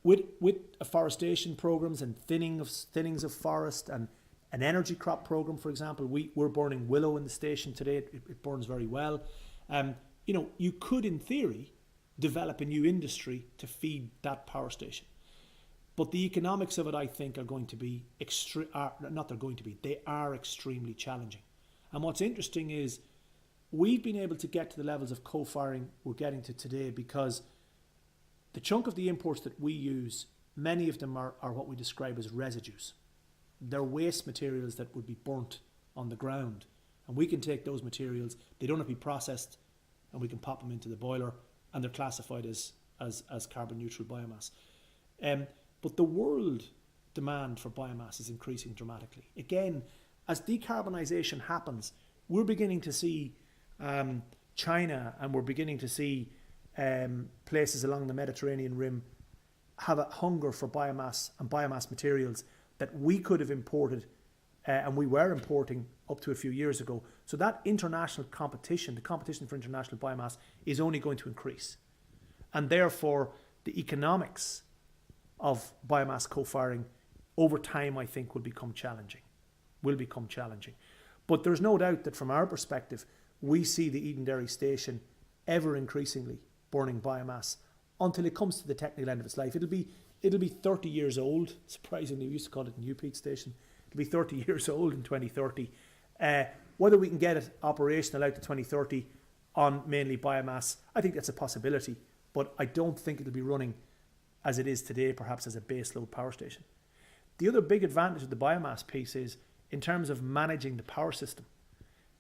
With afforestation programs and thinnings of forest and an energy crop program, for example, we're burning willow in the station today. It burns very well. You know, you could, in theory, develop a new industry to feed that power station. But the economics of it, I think, are going to be they are extremely challenging. And what's interesting is we've been able to get to the levels of co-firing we're getting to today because the chunk of the imports that we use, many of them are what we describe as residues. They're waste materials that would be burnt on the ground. And we can take those materials, they don't have to be processed, and we can pop them into the boiler, and they're classified as carbon neutral biomass. But the world demand for biomass is increasing dramatically. Again, as decarbonisation happens, we're beginning to see China, and we're beginning to see places along the Mediterranean rim have a hunger for biomass and biomass materials that we could have imported, and we were importing up to a few years ago. So that international competition, the competition for international biomass, is only going to increase. And therefore, the economics of biomass co-firing over time, I think, will become challenging. But there's no doubt that from our perspective, we see the Eden Dairy station ever increasingly burning biomass until it comes to the technical end of its life. It'll be 30 years old. Surprisingly, we used to call it a new peat station. It'll be 30 years old in 2030. Whether we can get it operational out to 2030 on mainly biomass, I think that's a possibility. But I don't think it'll be running as it is today, perhaps as a baseload power station. The other big advantage of the biomass piece is in terms of managing the power system.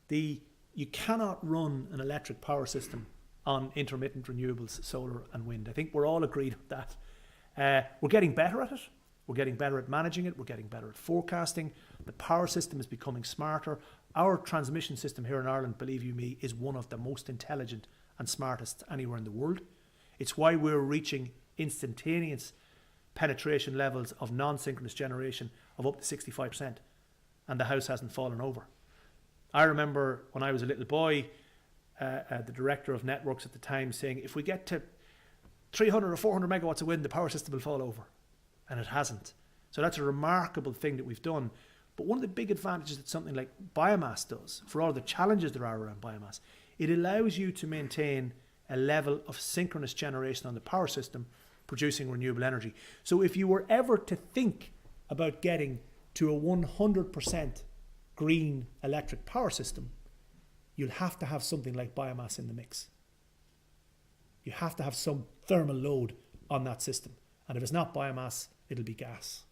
You cannot run an electric power system on intermittent renewables, solar and wind. I think we're all agreed on that. We're getting better at it. We're getting better at managing it. We're getting better at forecasting. The power system is becoming smarter. Our transmission system here in Ireland, believe you me, is one of the most intelligent and smartest anywhere in the world. It's why we're reaching instantaneous penetration levels of non-synchronous generation of up to 65%, and the house hasn't fallen over. I remember when I was a little boy, the director of networks at the time saying, if we get to 300 or 400 megawatts of wind, the power system will fall over. And it hasn't. So that's a remarkable thing that we've done. But one of the big advantages that something like biomass does, for all the challenges there are around biomass, it allows you to maintain a level of synchronous generation on the power system, producing renewable energy. So if you were ever to think about getting to a 100% green electric power system, you'll have to have something like biomass in the mix. You have to have some thermal load on that system. And if it's not biomass, it'll be gas.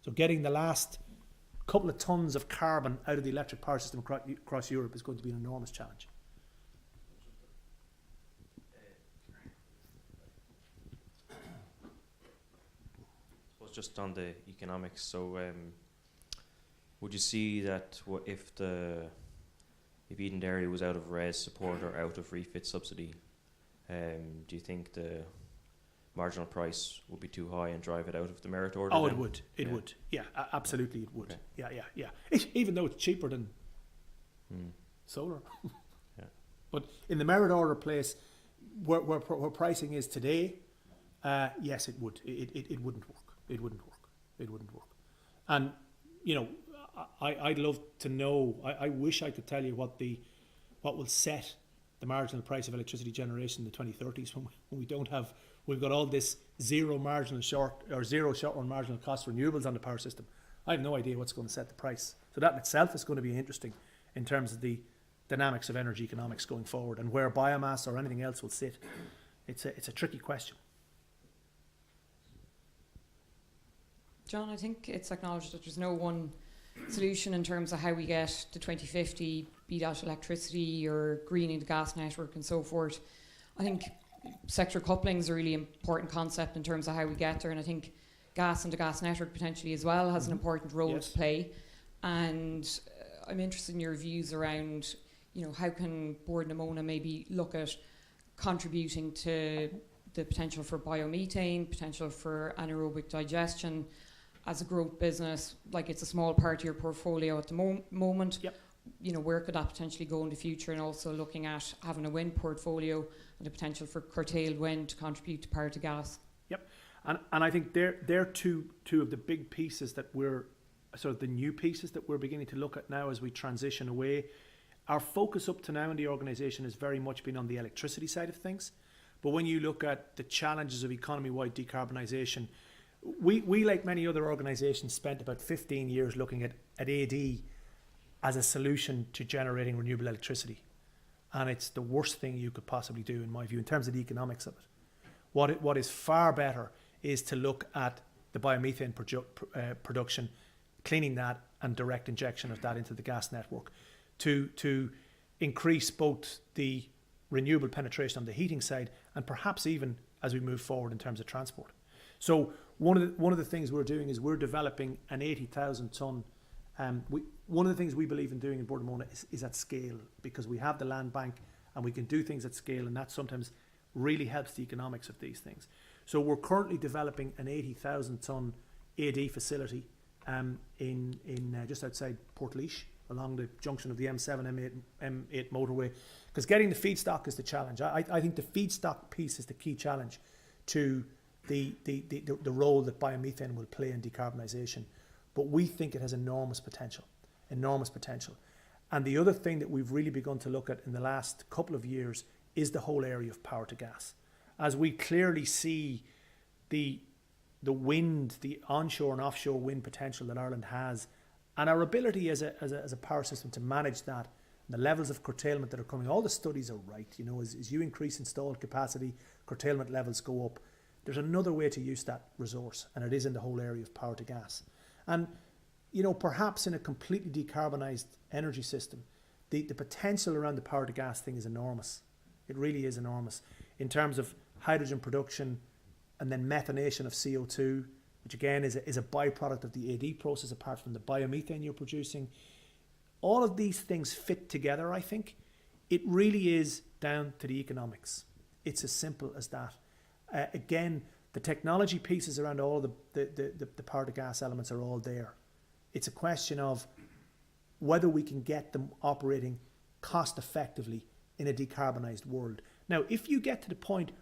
So getting the last couple of tons of carbon out of the electric power system across Europe is going to be an enormous challenge. Just on the economics, so would you see that if Eden Dairy was out of RES support or out of refit subsidy, do you think the marginal price would be too high and drive it out of the merit order? Oh, then? it would. Yeah, absolutely it would. Okay. Yeah. Even though it's cheaper than solar. Yeah. But in the merit order place, where pricing is today, yes, it would. It wouldn't work. It wouldn't work. And, you know, I'd love to know, I wish I could tell you what will set the marginal price of electricity generation in the 2030s when we don't have, we've got all this zero short-run marginal cost renewables on the power system. I have no idea what's going to set the price. So that in itself is going to be interesting in terms of the dynamics of energy economics going forward and where biomass or anything else will sit. It's a tricky question. John, I think it's acknowledged that there's no one solution in terms of how we get to 2050, be that electricity or greening the gas network and so forth. I think sector coupling is a really important concept in terms of how we get there, and I think gas and the gas network potentially as well has an important role to play. And I'm interested in your views around, you know, how can Board na Móna maybe look at contributing to the potential for biomethane, potential for anaerobic digestion as a growth business. Like, it's a small part of your portfolio at the moment. Yep. You know, where could that potentially go in the future, and also looking at having a wind portfolio and the potential for curtailed wind to contribute to power to gas. Yep. And I think they're two of the big pieces that we're sort of the new pieces that we're beginning to look at now as we transition away. Our focus up to now in the organisation has very much been on the electricity side of things. But when you look at the challenges of economy-wide decarbonisation, we, like many other organisations, spent about 15 years looking at AD as a solution to generating renewable electricity. And it's the worst thing you could possibly do, in my view, in terms of the economics of it. What is far better is to look at the biomethane production, cleaning that and direct injection of that into the gas network to increase both the renewable penetration on the heating side and perhaps even as we move forward in terms of transport. So one of the things we're doing is we're developing an 80,000 tonne. One of the things we believe in doing in Board na Móna is at scale, because we have the land bank and we can do things at scale, and that sometimes really helps the economics of these things. So we're currently developing an 80,000 tonne AD facility in just outside Portlaoise, along the junction of the M7, M8 motorway, because getting the feedstock is the challenge. I think the feedstock piece is the key challenge to the role that biomethane will play in decarbonisation. But we think it has enormous potential. And the other thing that we've really begun to look at in the last couple of years is the whole area of power to gas. As we clearly see the wind, the onshore and offshore wind potential that Ireland has, and our ability as a power system to manage that, and the levels of curtailment that are coming, all the studies are right. You know, as you increase installed capacity, curtailment levels go up. There's another way to use that resource, and it is in the whole area of power to gas. And, you know, perhaps in a completely decarbonised energy system, the potential around the power to gas thing is enormous. It really is enormous in terms of hydrogen production and then methanation of CO2, which again is a byproduct of the AD process apart from the biomethane you're producing. All of these things fit together, I think. It really is down to the economics. It's as simple as that. Again, the technology pieces around all of the power to gas elements are all there. It's a question of whether we can get them operating cost effectively in a decarbonised world. Now, if you get to the point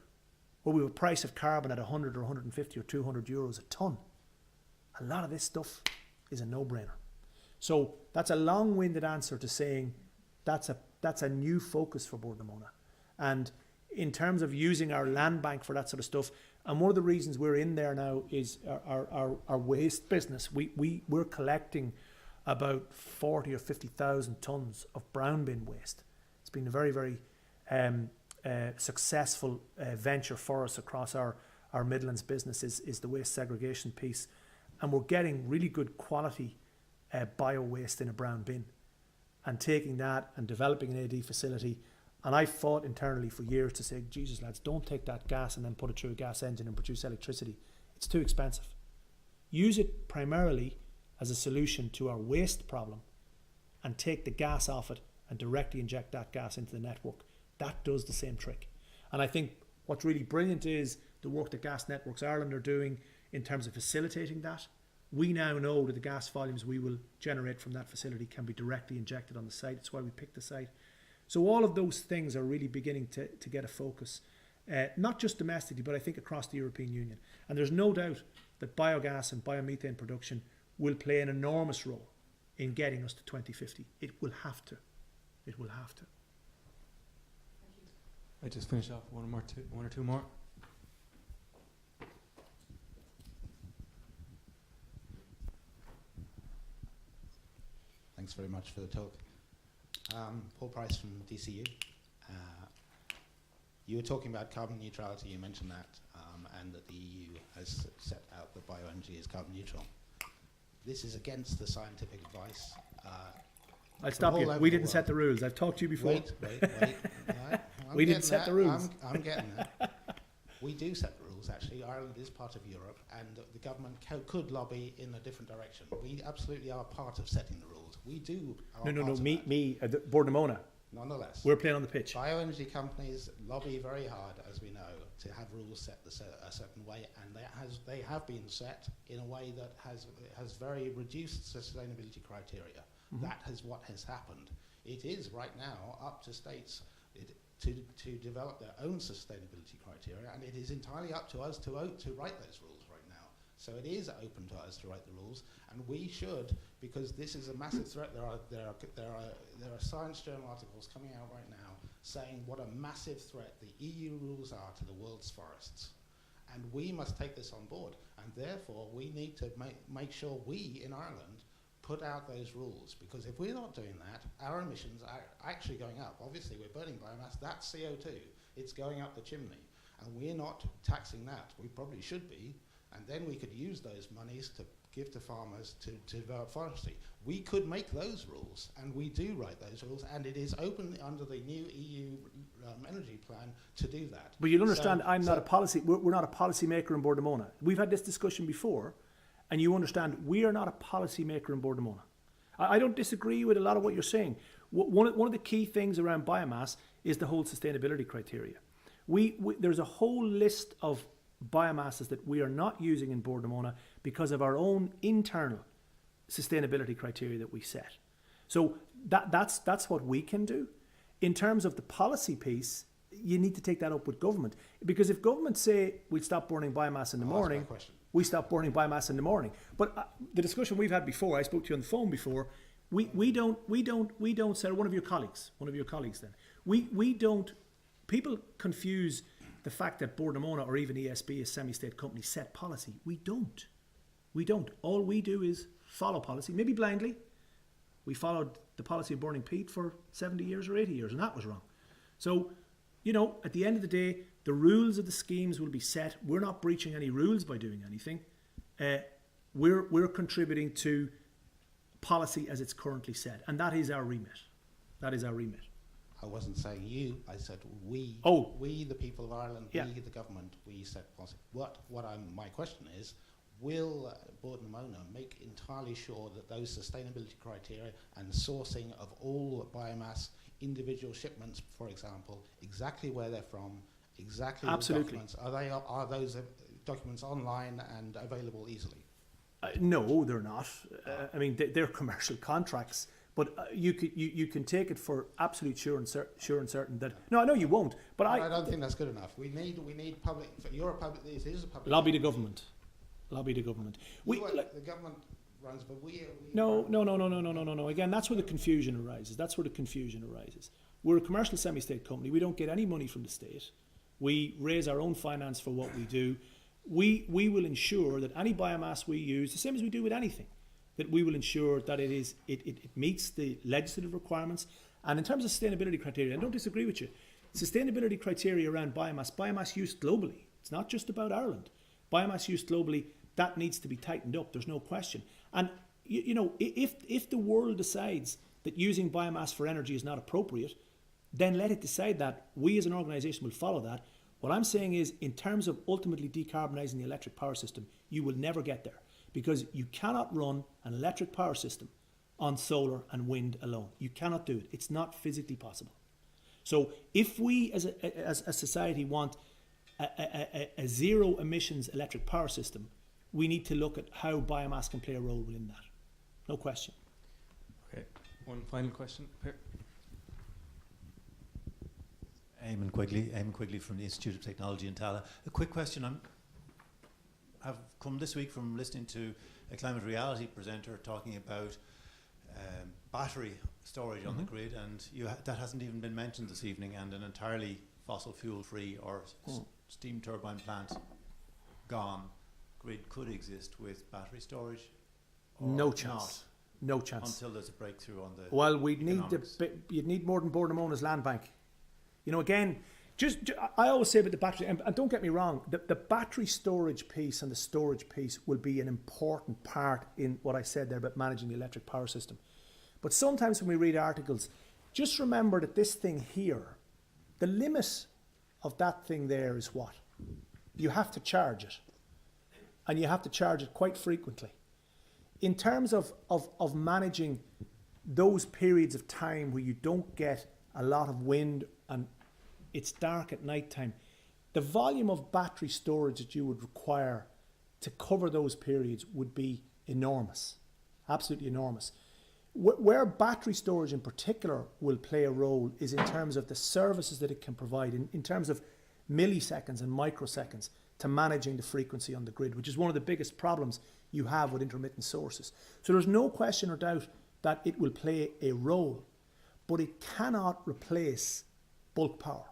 where we have a price of carbon at 100 or 150 or 200 euros a tonne, a lot of this stuff is a no-brainer. So that's a long-winded answer to saying that's a new focus for Bord na Móna. And in terms of using our land bank for that sort of stuff, and one of the reasons we're in there now is our waste business. We're collecting about 40 or 50,000 tonnes of brown bin waste. It's been a very, very successful venture for us across our Midlands business is the waste segregation piece. And we're getting really good quality bio waste in a brown bin and taking that and developing an AD facility. And I fought internally for years to say, Jesus lads, don't take that gas and then put it through a gas engine and produce electricity. It's too expensive. Use it primarily as a solution to our waste problem and take the gas off it and directly inject that gas into the network. That does the same trick. And I think what's really brilliant is the work that Gas Networks Ireland are doing in terms of facilitating that. We now know that the gas volumes we will generate from that facility can be directly injected on the site. That's why we picked the site. So all of those things are really beginning to get a focus, not just domestically, but I think across the European Union. And there's no doubt that biogas and biomethane production will play an enormous role in getting us to 2050. It will have to. It will have to. I just finish off one or two more. Thanks very much for the talk. Paul Price from DCU. You were talking about carbon neutrality, you mentioned that, and that the EU has set out that bioenergy is carbon neutral. This is against the scientific advice. I'll stop you. We didn't set the rules. I've talked to you before. Wait. Right. We didn't set the rules. I'm getting there. We do set the rules, actually. Ireland is part of Europe, and the government could lobby in a different direction. We absolutely are part of setting the rules. We do. No. Bord na Móna. Nonetheless, we're playing on the pitch. Bioenergy companies lobby very hard, as we know, to have rules set a certain way, and they have been set in a way that has very reduced sustainability criteria. Mm-hmm. That is what has happened. It is right now up to states to develop their own sustainability criteria, and it is entirely up to us to write those rules right now. So it is open to us to write the rules, and we should, because this is a massive threat. There are science journal articles coming out right now saying what a massive threat the EU rules are to the world's forests, and we must take this on board. And therefore, we need to make sure we in Ireland put out those rules, because if we're not doing that, our emissions are actually going up. Obviously, we're burning biomass, that's CO2. It's going up the chimney, and we're not taxing that. We probably should be, and then we could use those monies to give to farmers to develop forestry. We could make those rules, and we do write those rules, and it is open under the new EU energy plan to do that. But you'll understand, we're not a policy maker in Bord na Móna. We've had this discussion before, and you understand we are not a policy maker in Bord na Móna. I don't disagree with a lot of what you're saying. One of the key things around biomass is the whole sustainability criteria. There's a whole list of biomasses that we are not using in Bord na Móna because of our own internal sustainability criteria that we set. So that's what we can do. In terms of the policy piece, you need to take that up with government, because if government say we'll stop burning biomass in the morning, we stop burning biomass in the morning. But the discussion we've had before, I spoke to you on the phone before. We don't say, one of your colleagues then. We don't. People confuse the fact that Bord na Móna or even ESB, a semi-state company, set policy. We don't. All we do is follow policy, maybe blindly. We followed the policy of burning peat for 70 years or 80 years, and that was wrong. So, at the end of the day, the rules of the schemes will be set. We're not breaching any rules by doing anything. We're contributing to policy as it's currently set, and that is our remit. I wasn't saying you, I said we. Oh. We, the people of Ireland, Yeah. we, the government, we set policy. My question is, will Bord na Móna make entirely sure that those sustainability criteria and sourcing of all biomass, individual shipments, for example, exactly where they're from, exactly Absolutely. the documents, are those documents online and available easily? No, they're not. They're commercial contracts. But you can take it for absolute sure and certain that. No, I know you won't. But I don't think that's good enough. We need public. You're a public. This is a public. Lobby the government. The government runs, but we. No. Again, that's where the confusion arises. We're a commercial semi-state company. We don't get any money from the state. We raise our own finance for what we do. We will ensure that any biomass we use, the same as we do with anything, that we will ensure that it meets the legislative requirements. And in terms of sustainability criteria, I don't disagree with you. Sustainability criteria around biomass use globally. It's not just about Ireland. Biomass use globally, that needs to be tightened up. There's no question. And if the world decides that using biomass for energy is not appropriate, then let it decide that. We as an organisation will follow that. What I'm saying is, in terms of ultimately decarbonising the electric power system, you will never get there. Because you cannot run an electric power system on solar and wind alone. You cannot do it. It's not physically possible. So if we as a society want a zero emissions electric power system, we need to look at how biomass can play a role within that. No question. Okay, one final question. Here. Eamon Quigley from the Institute of Technology in Tala. A quick question. I've come this week from listening to a climate reality presenter talking about battery storage on the grid, and that hasn't even been mentioned this evening, and an entirely fossil fuel free or steam turbine plant gone grid could exist with battery storage? No chance. No chance. Until there's a breakthrough on the Well, you'd need more than Bord na Móna's land bank. Again, I always say about the battery, and don't get me wrong, the battery storage piece and the storage piece will be an important part in what I said there about managing the electric power system. But sometimes when we read articles, just remember that this thing here, the limit of that thing there is what? You have to charge it. And you have to charge it quite frequently. In terms of managing those periods of time where you don't get a lot of wind and it's dark at night time, the volume of battery storage that you would require to cover those periods would be enormous, absolutely enormous. Where battery storage in particular will play a role is in terms of the services that it can provide, in terms of milliseconds and microseconds to managing the frequency on the grid, which is one of the biggest problems you have with intermittent sources. So there's no question or doubt that it will play a role, but it cannot replace bulk power.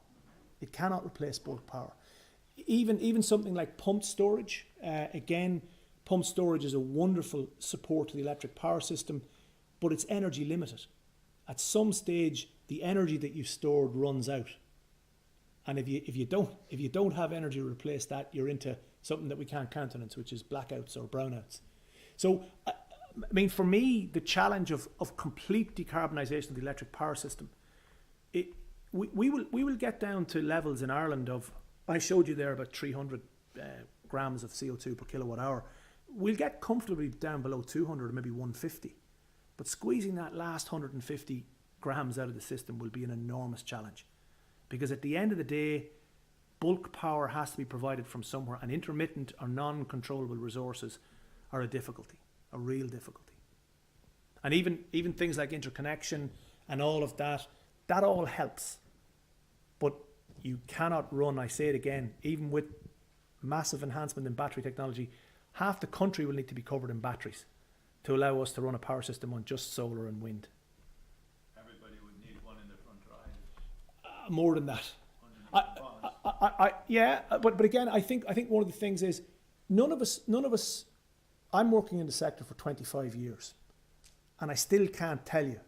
It cannot replace bulk power. Even something like pumped storage, again, pumped storage is a wonderful support to the electric power system, but it's energy limited. At some stage, the energy that you've stored runs out. And if you don't have energy to replace that, you're into something that we can't countenance, which is blackouts or brownouts. So, for me, the challenge of complete decarbonisation of the electric power system, we will get down to levels in Ireland of, I showed you there about 300 grams of CO2 per kilowatt hour. We'll get comfortably down below 200 or maybe 150. But squeezing that last 150 grams out of the system will be an enormous challenge. Because at the end of the day, bulk power has to be provided from somewhere, and intermittent or non-controllable resources are a difficulty, a real difficulty. And even things like interconnection and all of that, that all helps. But you cannot run, I say it again, even with massive enhancement in battery technology, half the country will need to be covered in batteries to allow us to run a power system on just solar and wind. Everybody would need one in their front drive. More than that. But again, I think one of the things is none of us. I'm working in the sector for 25 years, and I still can't tell you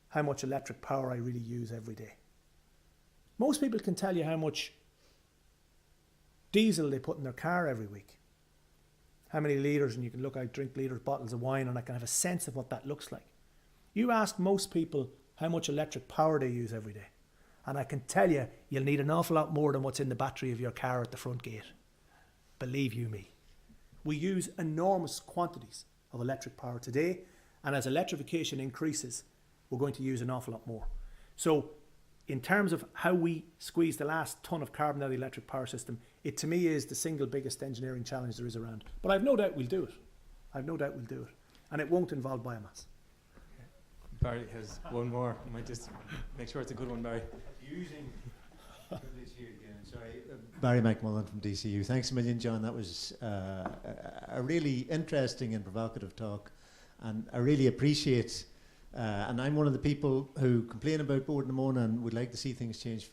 how much electric power I really use every day. Most people can tell you how much diesel they put in their car every week, how many litres, and you can look, I drink litres, bottles of wine, and I can have a sense of what that looks like. You ask most people how much electric power they use every day, and I can tell you, you'll need an awful lot more than what's in the battery of your car at the front gate. Believe you me. We use enormous quantities of electric power today, and as electrification increases, we're going to use an awful lot more. So in terms of how we squeeze the last ton of carbon out of the electric power system, it to me is the single biggest engineering challenge there is around. But I've no doubt we'll do it. I've no doubt we'll do it. And it won't involve biomass. Barry has one more. I might just make sure it's a good one, Barry. Using privilege here again. Sorry, Barry McMullen from DCU. Thanks a million, John. That was a really interesting and provocative talk, and I really appreciate. And I'm one of the people who complain about Board and Móna and would like to see things change,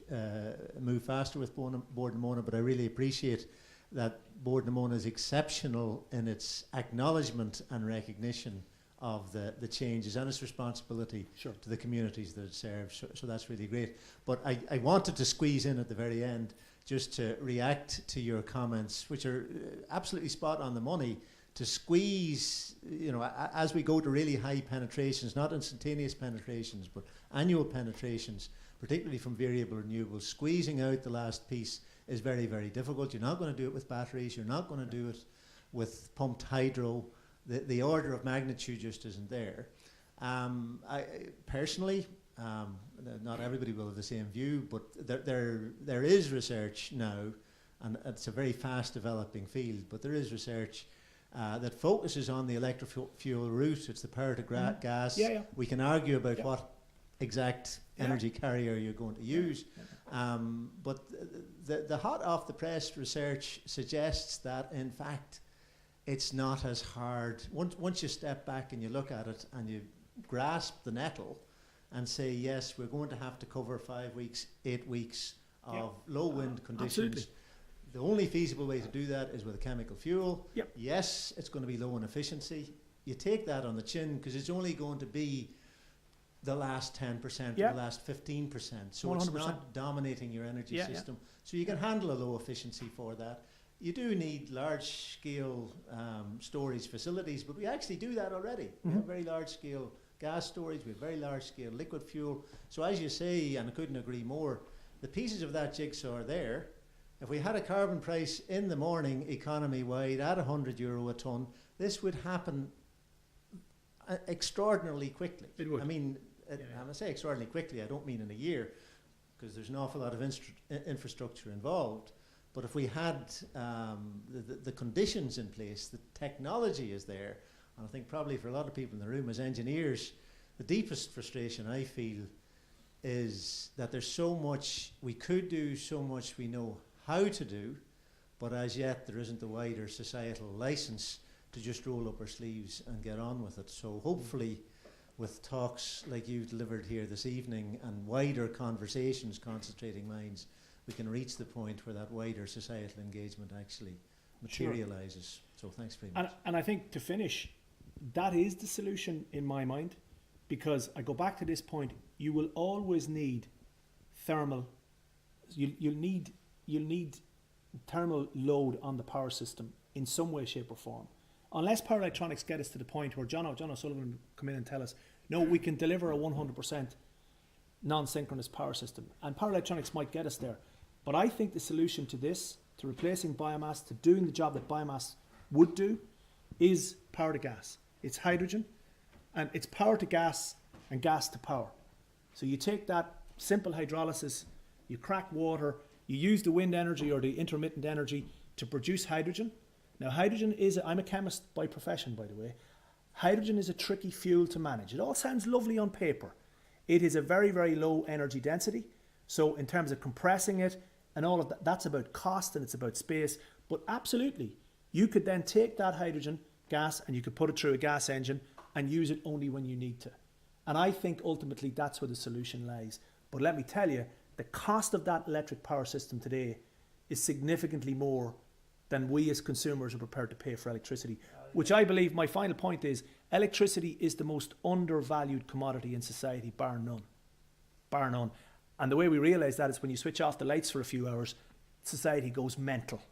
move faster with Board and Móna. But I really appreciate that Board and Móna is exceptional in its acknowledgement and recognition of the changes and its responsibility to the communities that it serves. So that's really great. But I wanted to squeeze in at the very end just to react to your comments, which are absolutely spot on the money, to squeeze, as we go to really high penetrations, not instantaneous penetrations, but annual penetrations, particularly from variable renewables, squeezing out the last piece is very, very difficult. You're not going to do it with batteries. You're not going to do it with pumped hydro. The order of magnitude just isn't there. I personally, not everybody will have the same view, but there is research now, and it's a very fast developing field, but there is research that focuses on the electric fuel route. It's the power to gas. We can argue about what exact energy carrier you're going to use, but the hot off the press research suggests that in fact it's not as hard. Once you step back and you look at it and you grasp the nettle and say, yes, we're going to have to cover 5 weeks, 8 weeks of low wind conditions. Absolutely. The only feasible way to do that is with a chemical fuel. Yep. Yes, it's going to be low in efficiency. You take that on the chin because it's only going to be the last 10%, the last 15%. So 100%. It's not dominating your energy system. So you can handle a low efficiency for that. You do need large-scale storage facilities, but we actually do that already. We have very large-scale gas storage, we have very large-scale liquid fuel. So as you say, and I couldn't agree more, the pieces of that jigsaw are there. If we had a carbon price in the morning, economy-wide, at €100 a tonne, this would happen extraordinarily quickly. It would. I mean, when I say extraordinarily quickly, I don't mean in a year, because there's an awful lot of infrastructure involved. But if we had the conditions in place, the technology is there, and I think probably for a lot of people in the room as engineers, the deepest frustration I feel is that there's so much we could do, so much we know how to do, but as yet there isn't the wider societal license to just roll up our sleeves and get on with it. So hopefully with talks like you've delivered here this evening and wider conversations concentrating minds, we can reach the point where that wider societal engagement actually materialises. So thanks very much. And I think to finish, that is the solution in my mind, because I go back to this point, you will always need thermal, you'll need thermal load on the power system in some way, shape or form. Unless power electronics get us to the point where John O'Sullivan will come in and tell us, no, we can deliver a 100% non-synchronous power system. And power electronics might get us there. But I think the solution to this, to replacing biomass, to doing the job that biomass would do, is power to gas. It's hydrogen, and it's power to gas and gas to power. So you take that simple hydrolysis, you crack water, You use the wind energy or the intermittent energy to produce hydrogen. Now, hydrogen is, I'm a chemist by profession, by the way. Hydrogen is a tricky fuel to manage. It all sounds lovely on paper. It is a very, very low energy density. So in terms of compressing it and all of that, that's about cost and it's about space. But absolutely, you could then take that hydrogen gas and you could put it through a gas engine and use it only when you need to. And I think ultimately that's where the solution lies. But let me tell you, the cost of that electric power system today is significantly more than we as consumers are prepared to pay for electricity. Which I believe, my final point is, electricity is the most undervalued commodity in society, bar none. Bar none. And the way we realise that is when you switch off the lights for a few hours, society goes mental.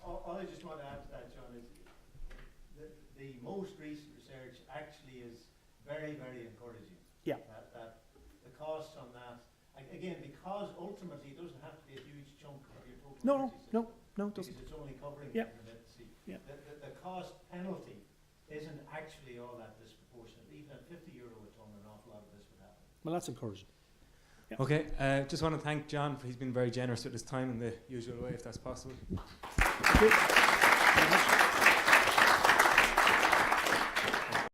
All I just want to add to that, John, is the most recent research actually is very, very encouraging. Yeah. That the costs on that, again, because ultimately it doesn't have to be a huge chunk of your total energy system. No, it doesn't. Because it's only covering Yeah. intermittency. Yeah. The cost penalty isn't actually all that disproportionate. Even at €50 a tonne, an awful lot of this would happen. Well, that's encouraging. Yeah. Okay, just want to thank John for he's been very generous with his time in the usual way, if that's possible. Thank you.